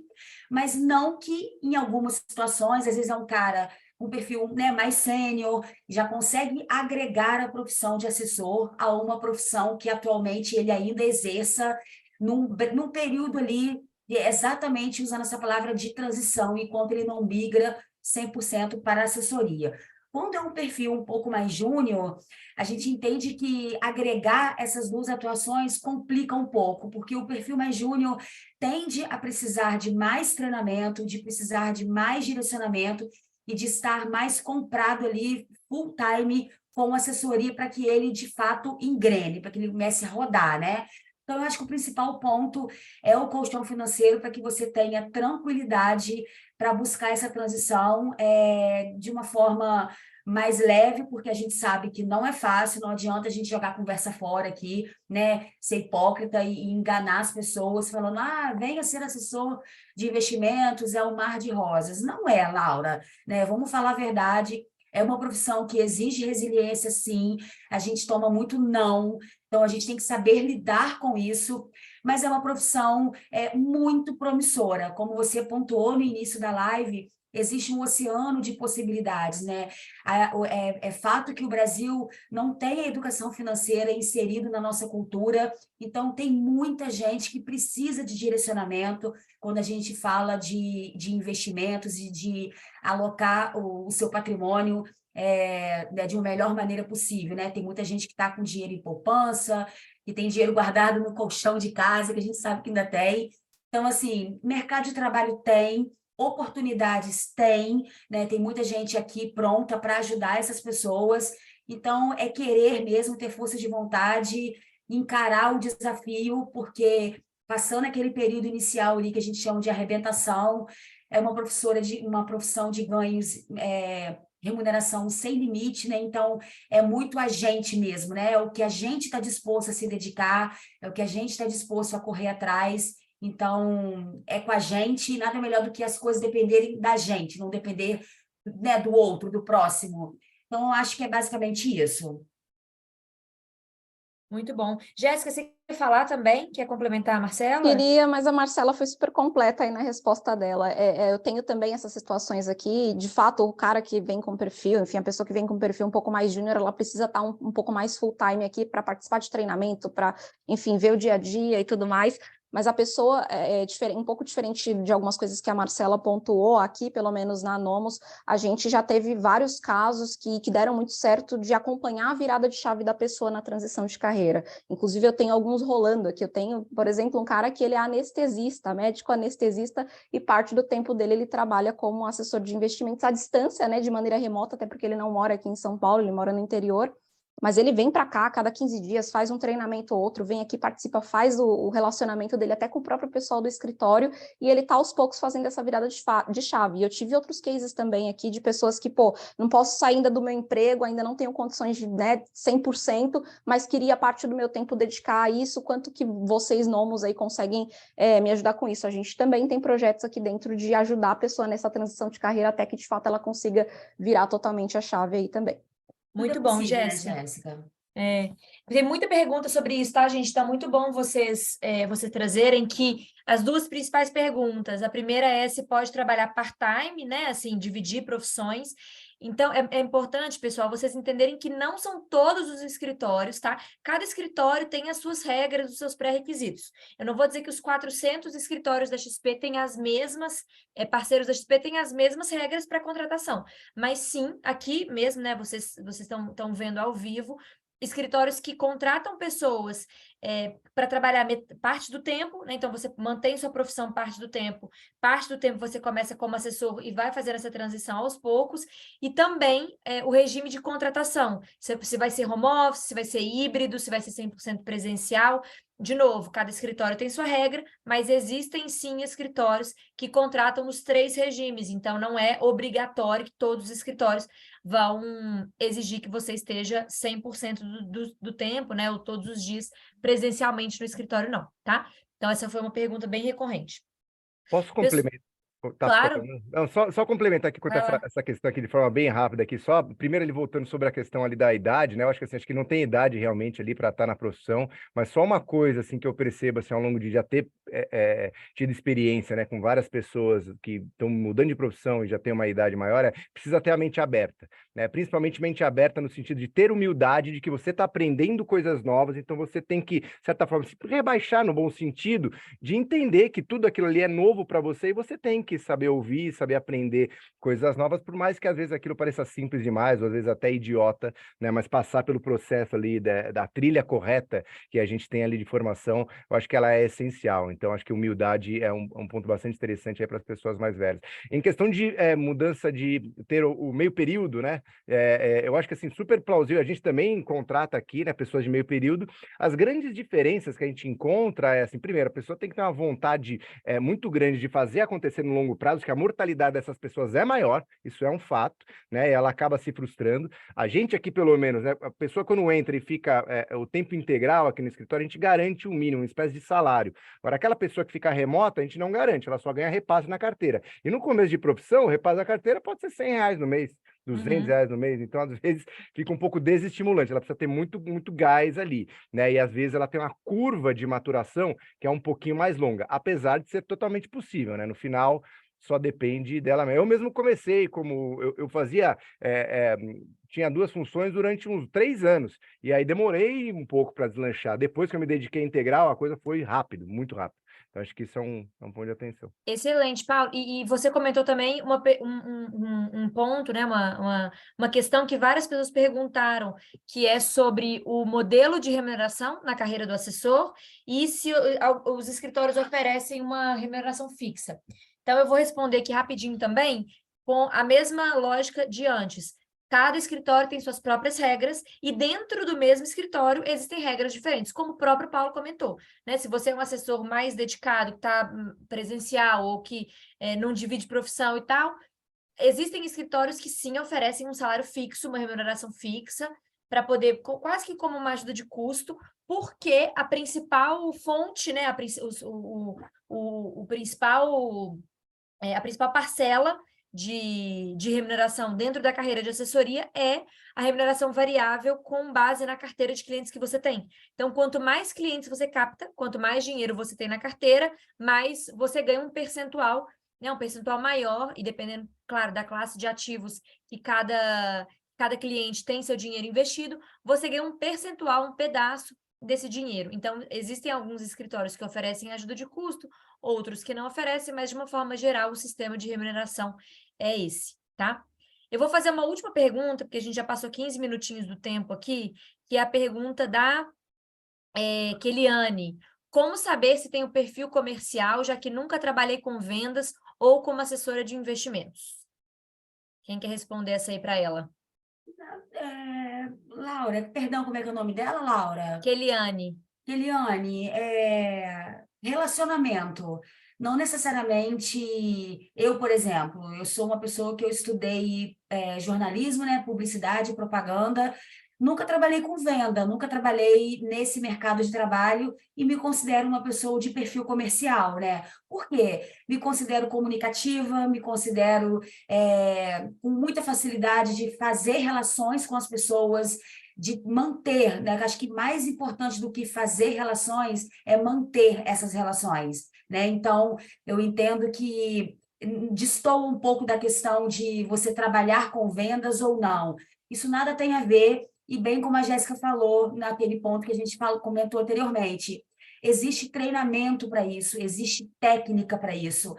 mas não que em algumas situações, às vezes é um cara com um perfil, né, mais sênior, já consegue agregar a profissão de assessor a uma profissão que atualmente ele ainda exerça num período ali, exatamente usando essa palavra de transição, enquanto ele não migra 100% para a assessoria. Quando é um perfil um pouco mais júnior, a gente entende que agregar essas duas atuações complica um pouco, porque o perfil mais júnior tende a precisar de mais treinamento, de precisar de mais direcionamento e de estar mais comprado ali full time com assessoria para que ele, de fato, engrene, para que ele comece a rodar, né? Então, eu acho que o principal ponto é o colchão financeiro para que você tenha tranquilidade para buscar essa transição de uma forma mais leve, porque a gente sabe que não é fácil, não adianta a gente jogar a conversa fora aqui, né? Ser hipócrita e enganar as pessoas falando, venha ser assessor de investimentos, é um mar de rosas. Não é, Laura, né? Vamos falar a verdade. É uma profissão que exige resiliência, sim. A gente toma muito não. Então, a gente tem que saber lidar com isso. Mas é uma profissão muito promissora. Como você pontuou no início da live, existe um oceano de possibilidades, né? É fato que o Brasil não tem a educação financeira inserida na nossa cultura, então tem muita gente que precisa de direcionamento quando a gente fala de investimentos e de alocar o seu patrimônio de uma melhor maneira possível, né? Tem muita gente que está com dinheiro em poupança, que tem dinheiro guardado no colchão de casa, que a gente sabe que ainda tem. Então, assim, mercado de trabalho tem, oportunidades tem, né? Tem muita gente aqui pronta para ajudar essas pessoas. Então, é querer mesmo ter força de vontade, encarar o desafio, porque passando aquele período inicial ali que a gente chama de arrebentação, é uma profissão de ganhos remuneração sem limite, né? Então, é muito a gente mesmo, né? É o que a gente está disposto a se dedicar, é o que a gente está disposto a correr atrás. Então, é com a gente, e nada melhor do que as coisas dependerem da gente, não depender, né, do outro, do próximo. Então, eu acho que é basicamente isso. Muito bom. Jéssica, você quer falar também? Quer complementar a Marcela? Queria, mas a Marcela foi super completa aí na resposta dela. Eu tenho também essas situações aqui. De fato, o cara que vem com perfil, enfim, a pessoa que vem com perfil um pouco mais júnior, ela precisa estar um pouco mais full time aqui para participar de treinamento, para, enfim, ver o dia a dia e tudo mais. Mas a pessoa um pouco diferente de algumas coisas que a Marcela pontuou aqui, pelo menos na Nomos, a gente já teve vários casos que deram muito certo de acompanhar a virada de chave da pessoa na transição de carreira. Inclusive, eu tenho alguns rolando aqui. Eu tenho, por exemplo, um cara que ele é anestesista, médico anestesista, e parte do tempo dele ele trabalha como assessor de investimentos à distância, né, de maneira remota, até porque ele não mora aqui em São Paulo, ele mora no interior. Mas ele vem para cá a cada 15 dias, faz um treinamento ou outro, vem aqui, participa, faz o relacionamento dele até com o próprio pessoal do escritório, e ele está aos poucos fazendo essa virada de chave. E eu tive outros cases também aqui de pessoas que, não posso sair ainda do meu emprego, ainda não tenho condições de, 100%, mas queria parte do meu tempo dedicar a isso. Quanto que vocês, Nomos, aí conseguem me ajudar com isso? A gente também tem projetos aqui dentro de ajudar a pessoa nessa transição de carreira até que, de fato, ela consiga virar totalmente a chave aí também. Muito Tudo é bom, possível, né, Jéssica. Jéssica? Tem muita pergunta sobre isso, tá, gente? Tá muito bom vocês trazerem que as duas principais perguntas. A primeira é se pode trabalhar part-time, né? Assim, dividir profissões. Então, é importante, pessoal, vocês entenderem que não são todos os escritórios, tá? Cada escritório tem as suas regras, os seus pré-requisitos. Eu não vou dizer que os 400 escritórios da XP têm as mesmas, parceiros da XP têm as mesmas regras para contratação. Mas sim, aqui mesmo, né? Vocês estão vendo ao vivo, escritórios que contratam pessoas para trabalhar parte do tempo, né? Então você mantém sua profissão parte do tempo você começa como assessor e vai fazer essa transição aos poucos, e também o regime de contratação, se vai ser home office, se vai ser híbrido, se vai ser 100% presencial. De novo, cada escritório tem sua regra, mas existem sim escritórios que contratam os 3 regimes, então não é obrigatório que todos os escritórios vão exigir que você esteja 100% do tempo, né, ou todos os dias presencialmente no escritório, não, tá? Então, essa foi uma pergunta bem recorrente. Posso complementar? Tá Claro. falando? Não, só complementar aqui quanto a essa questão aqui de forma bem rápida aqui, só primeiro ele voltando sobre a questão ali da idade, né? Eu acho que assim, acho que não tem idade realmente ali para estar na profissão, mas só uma coisa assim que eu percebo assim ao longo de já ter tido experiência, né, com várias pessoas que estão mudando de profissão e já tem uma idade maior, precisa ter a mente aberta, né? Principalmente mente aberta no sentido de ter humildade de que você está aprendendo coisas novas, então você tem que, de certa forma, se rebaixar no bom sentido, de entender que tudo aquilo ali é novo para você e você tem que saber ouvir, saber aprender coisas novas, por mais que às vezes aquilo pareça simples demais, ou às vezes até idiota, né? Mas passar pelo processo ali da trilha correta que a gente tem ali de formação, eu acho que ela é essencial. Então, acho que humildade é um ponto bastante interessante aí para as pessoas mais velhas. Em questão de mudança de ter o meio período, né? Eu acho que assim, super plausível. A gente também contrata aqui, né, pessoas de meio período. As grandes diferenças que a gente encontra é assim, primeiro, a pessoa tem que ter uma vontade muito grande de fazer acontecer no longo prazo, que a mortalidade dessas pessoas é maior, isso é um fato, né? E ela acaba se frustrando. A gente aqui, pelo menos, né, a pessoa quando entra e fica o tempo integral aqui no escritório, a gente garante um mínimo, uma espécie de salário. Agora, aquela pessoa que fica remota, a gente não garante, ela só ganha repasse na carteira. E no começo de profissão, o repasse da carteira pode ser R$100 no mês, R$200 no mês, então às vezes fica um pouco desestimulante, ela precisa ter muito, muito gás ali, né? E às vezes ela tem uma curva de maturação que é um pouquinho mais longa, apesar de ser totalmente possível, né? No final, só depende dela mesma. Eu mesmo comecei como eu fazia, tinha 2 funções durante uns 3 anos, e aí demorei um pouco para deslanchar. Depois que eu me dediquei integral, a coisa foi rápido, muito rápido. Então, acho que isso é um ponto de atenção. Excelente, Paulo. E você comentou também um ponto, né? Uma questão que várias pessoas perguntaram, que é sobre o modelo de remuneração na carreira do assessor e se os escritórios oferecem uma remuneração fixa. Então, eu vou responder aqui rapidinho também, com a mesma lógica de antes. Cada escritório tem suas próprias regras e dentro do mesmo escritório existem regras diferentes, como o próprio Paulo comentou, né? Se você é um assessor mais dedicado, que está presencial ou que não divide profissão e tal, existem escritórios que sim oferecem um salário fixo, uma remuneração fixa, para poder, quase que como uma ajuda de custo, porque a principal fonte, né, a principal parcela de remuneração dentro da carreira de assessoria é a remuneração variável com base na carteira de clientes que você tem. Então, quanto mais clientes você capta, quanto mais dinheiro você tem na carteira, mais você ganha um percentual, né, um percentual maior, e dependendo, claro, da classe de ativos que cada cliente tem seu dinheiro investido, você ganha um percentual, um pedaço desse dinheiro. Então, existem alguns escritórios que oferecem ajuda de custo, outros que não oferecem, mas de uma forma geral, o sistema de remuneração é esse, tá? Eu vou fazer uma última pergunta, porque a gente já passou 15 minutinhos do tempo aqui, que é a pergunta da Keliane. Como saber se tenho perfil comercial, já que nunca trabalhei com vendas ou como assessora de investimentos? Quem quer responder essa aí para ela? Laura, perdão, como é que é o nome dela, Laura? Keliane. Eliane, relacionamento. Não necessariamente, eu, por exemplo, eu sou uma pessoa que eu estudei jornalismo, né, publicidade, propaganda, nunca trabalhei com venda, nunca trabalhei nesse mercado de trabalho e me considero uma pessoa de perfil comercial, né? Por quê? Me considero comunicativa, me considero com muita facilidade de fazer relações com as pessoas, de manter, né? Acho que mais importante do que fazer relações é manter essas relações, né? Então, eu entendo que destoa um pouco da questão de você trabalhar com vendas ou não. Isso nada tem a ver, e bem como a Jéssica falou naquele ponto que a gente comentou anteriormente, existe treinamento para isso, existe técnica para isso,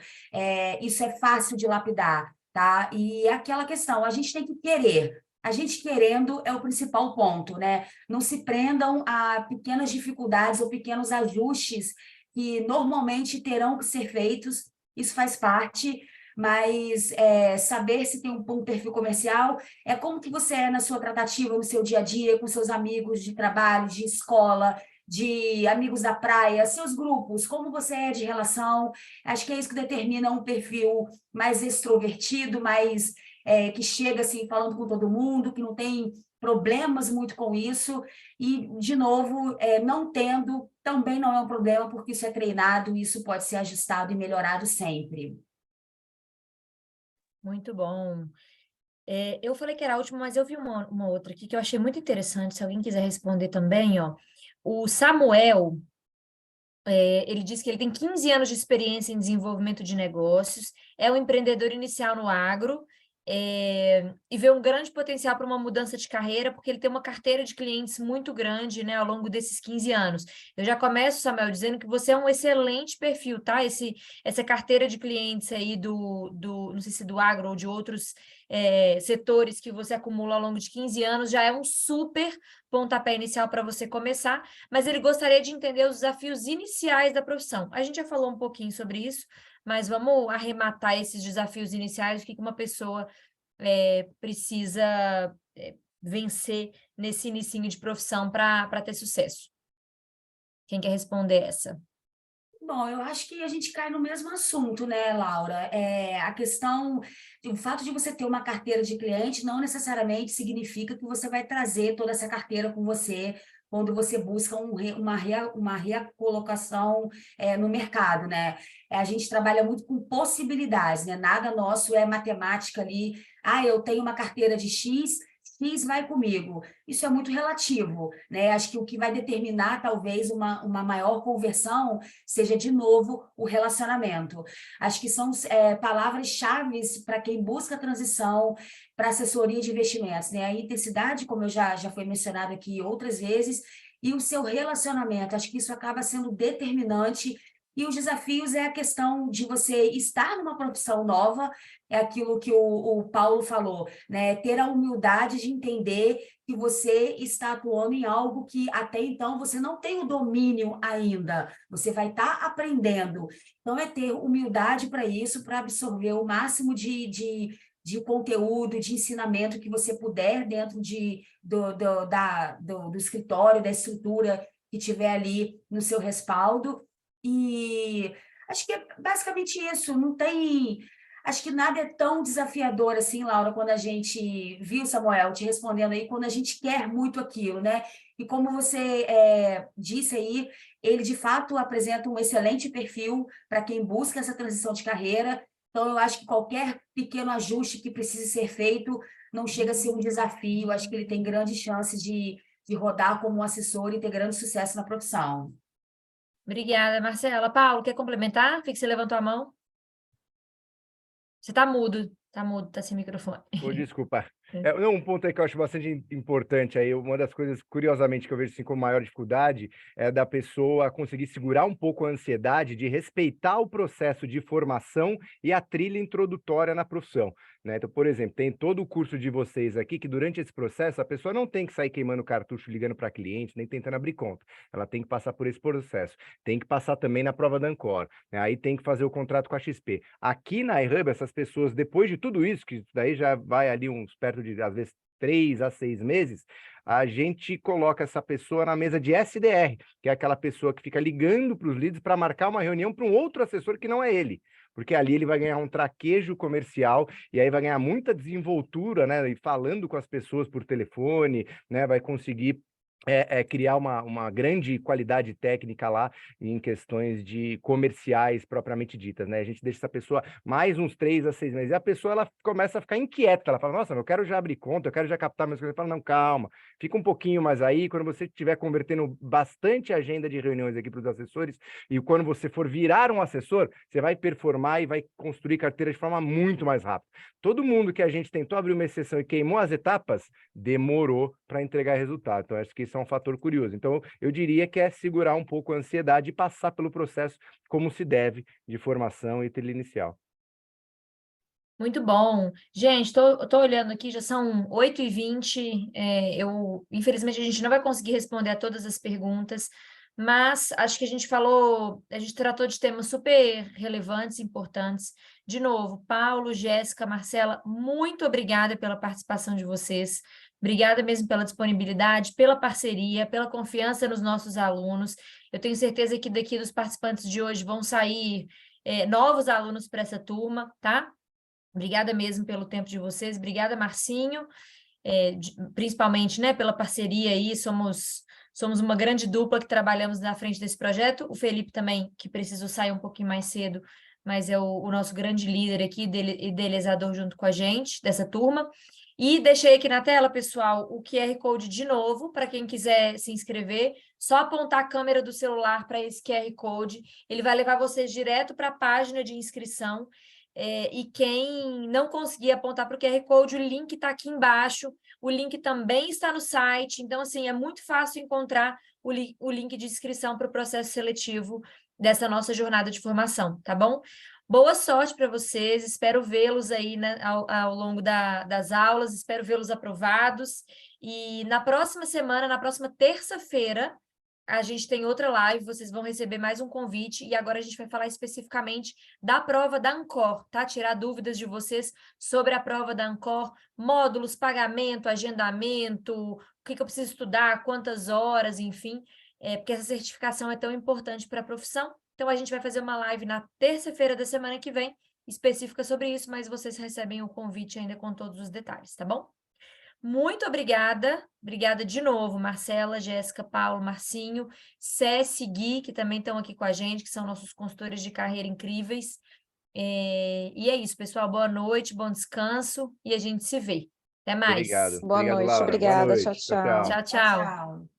isso é fácil de lapidar, tá? E é aquela questão, a gente tem que querer. A gente querendo é o principal ponto, né? Não se prendam a pequenas dificuldades ou pequenos ajustes que normalmente terão que ser feitos, isso faz parte, mas saber se tem um perfil comercial é como que você é na sua tratativa, no seu dia a dia, com seus amigos de trabalho, de escola, de amigos da praia, seus grupos, como você é de relação. Acho que é isso que determina um perfil mais extrovertido, mais que chega assim falando com todo mundo, que não tem problemas muito com isso, e, de novo, não tendo, também não é um problema, porque isso é treinado, e isso pode ser ajustado e melhorado sempre. Muito bom. Eu falei que era a última, mas eu vi uma outra aqui que eu achei muito interessante, se alguém quiser responder também, ó. O Samuel, ele diz que ele tem 15 anos de experiência em desenvolvimento de negócios, é um empreendedor inicial no agro, e vê um grande potencial para uma mudança de carreira, porque ele tem uma carteira de clientes muito grande, né, ao longo desses 15 anos. Eu já começo, Samuel, dizendo que você é um excelente perfil, tá? Essa carteira de clientes aí não sei se do agro ou de outros setores que você acumula ao longo de 15 anos, já é um super pontapé inicial para você começar, mas ele gostaria de entender os desafios iniciais da profissão. A gente já falou um pouquinho sobre isso, mas vamos arrematar esses desafios iniciais, o que uma pessoa precisa vencer nesse inicinho de profissão para ter sucesso. Quem quer responder essa? Bom, eu acho que a gente cai no mesmo assunto, né, Laura? A questão, o fato de você ter uma carteira de cliente não necessariamente significa que você vai trazer toda essa carteira com você quando você busca uma recolocação no mercado, né? A gente trabalha muito com possibilidades, né? Nada nosso é matemática ali. Eu tenho uma carteira de X vai comigo. Isso é muito relativo, né? Acho que o que vai determinar, talvez, uma maior conversão seja, de novo, o relacionamento. Acho que são palavras-chave para quem busca a transição para assessoria de investimentos, né? A intensidade, como eu já foi mencionado aqui outras vezes, e o seu relacionamento. Acho que isso acaba sendo determinante. E os desafios é a questão de você estar numa profissão nova, é aquilo que o Paulo falou, né? Ter a humildade de entender que você está atuando em algo que até então você não tem o domínio ainda, você vai estar aprendendo. Então, é ter humildade para isso, para absorver o máximo de conteúdo, de ensinamento que você puder dentro do escritório, da estrutura que tiver ali no seu respaldo. E acho que é basicamente isso, não tem... acho que nada é tão desafiador assim, Laura, quando a gente viu, Samuel, te respondendo aí, quando a gente quer muito aquilo, né? E como você disse aí, ele de fato apresenta um excelente perfil para quem busca essa transição de carreira. Então, eu acho que qualquer pequeno ajuste que precise ser feito não chega a ser um desafio. Eu acho que ele tem grandes chances de rodar como um assessor e ter grande sucesso na profissão. Obrigada, Marcela. Paulo, quer complementar? Vi que você levantou a mão. Você está mudo, tá sem microfone. Desculpa. Não, um ponto aí que eu acho bastante importante aí, uma das coisas, curiosamente, que eu vejo assim, como maior dificuldade é da pessoa conseguir segurar um pouco a ansiedade de respeitar o processo de formação e a trilha introdutória na profissão, né? Então, por exemplo, tem todo o curso de vocês aqui que durante esse processo a pessoa não tem que sair queimando cartucho, ligando para cliente, nem tentando abrir conta. Ela tem que passar por esse processo. Tem que passar também na prova da Ancor, né? Aí tem que fazer o contrato com a XP. Aqui na iHub, essas pessoas, depois de tudo isso, que daí já vai ali uns perto de, às vezes, 3 a 6 meses, a gente coloca essa pessoa na mesa de SDR, que é aquela pessoa que fica ligando para os leads para marcar uma reunião para um outro assessor que não é ele, porque ali ele vai ganhar um traquejo comercial e aí vai ganhar muita desenvoltura, né, e falando com as pessoas por telefone, né, vai conseguir criar uma grande qualidade técnica lá em questões de comerciais propriamente ditas, né? A gente deixa essa pessoa mais uns 3 a 6 meses, e a pessoa ela começa a ficar inquieta, ela fala, nossa, eu quero já abrir conta, eu quero já captar minhas coisas, fala, não, calma, fica um pouquinho mais aí, quando você estiver convertendo bastante agenda de reuniões aqui para os assessores, e quando você for virar um assessor, você vai performar e vai construir carteira de forma muito mais rápida. Todo mundo que a gente tentou abrir uma exceção e queimou as etapas, demorou para entregar resultado. Então, acho que isso é um fator curioso. Então, eu diria que é segurar um pouco a ansiedade e passar pelo processo como se deve de formação e trilha inicial. Muito bom. Gente, tô olhando aqui, já são 8h20. Infelizmente, a gente não vai conseguir responder a todas as perguntas, mas acho que a gente tratou de temas super relevantes, importantes. De novo, Paulo, Jéssica, Marcela, muito obrigada pela participação de vocês. Obrigada mesmo pela disponibilidade, pela parceria, pela confiança nos nossos alunos. Eu tenho certeza que daqui dos participantes de hoje vão sair novos alunos para essa turma, tá? Obrigada mesmo pelo tempo de vocês. Obrigada, Marcinho, principalmente, né, pela parceria aí. Somos uma grande dupla que trabalhamos na frente desse projeto. O Felipe também, que precisou sair um pouquinho mais cedo, mas é o nosso grande líder aqui, idealizador junto com a gente, dessa turma. E deixei aqui na tela, pessoal, o QR Code de novo, para quem quiser se inscrever, só apontar a câmera do celular para esse QR Code, ele vai levar vocês direto para a página de inscrição. E quem não conseguir apontar para o QR Code, o link está aqui embaixo, o link também está no site, então, assim, é muito fácil encontrar o link de inscrição para o processo seletivo dessa nossa jornada de formação, tá bom? Boa sorte para vocês, espero vê-los aí, né, ao longo das aulas, espero vê-los aprovados, e na próxima semana, na próxima terça-feira, a gente tem outra live, vocês vão receber mais um convite, e agora a gente vai falar especificamente da prova da Ancor, tá? Tirar dúvidas de vocês sobre a prova da Ancor, módulos, pagamento, agendamento, o que eu preciso estudar, quantas horas, enfim, porque essa certificação é tão importante para a profissão. Então, a gente vai fazer uma live na terça-feira da semana que vem, específica sobre isso, mas vocês recebem o convite ainda com todos os detalhes, tá bom? Muito obrigada de novo, Marcela, Jéssica, Paulo, Marcinho, Céci, Gui, que também estão aqui com a gente, que são nossos consultores de carreira incríveis. E é isso, pessoal, boa noite, bom descanso, e a gente se vê. Até mais. Obrigado. Boa Obrigado, noite, Laura. Boa obrigada, noite. tchau, tchau. Tchau, tchau. Tchau.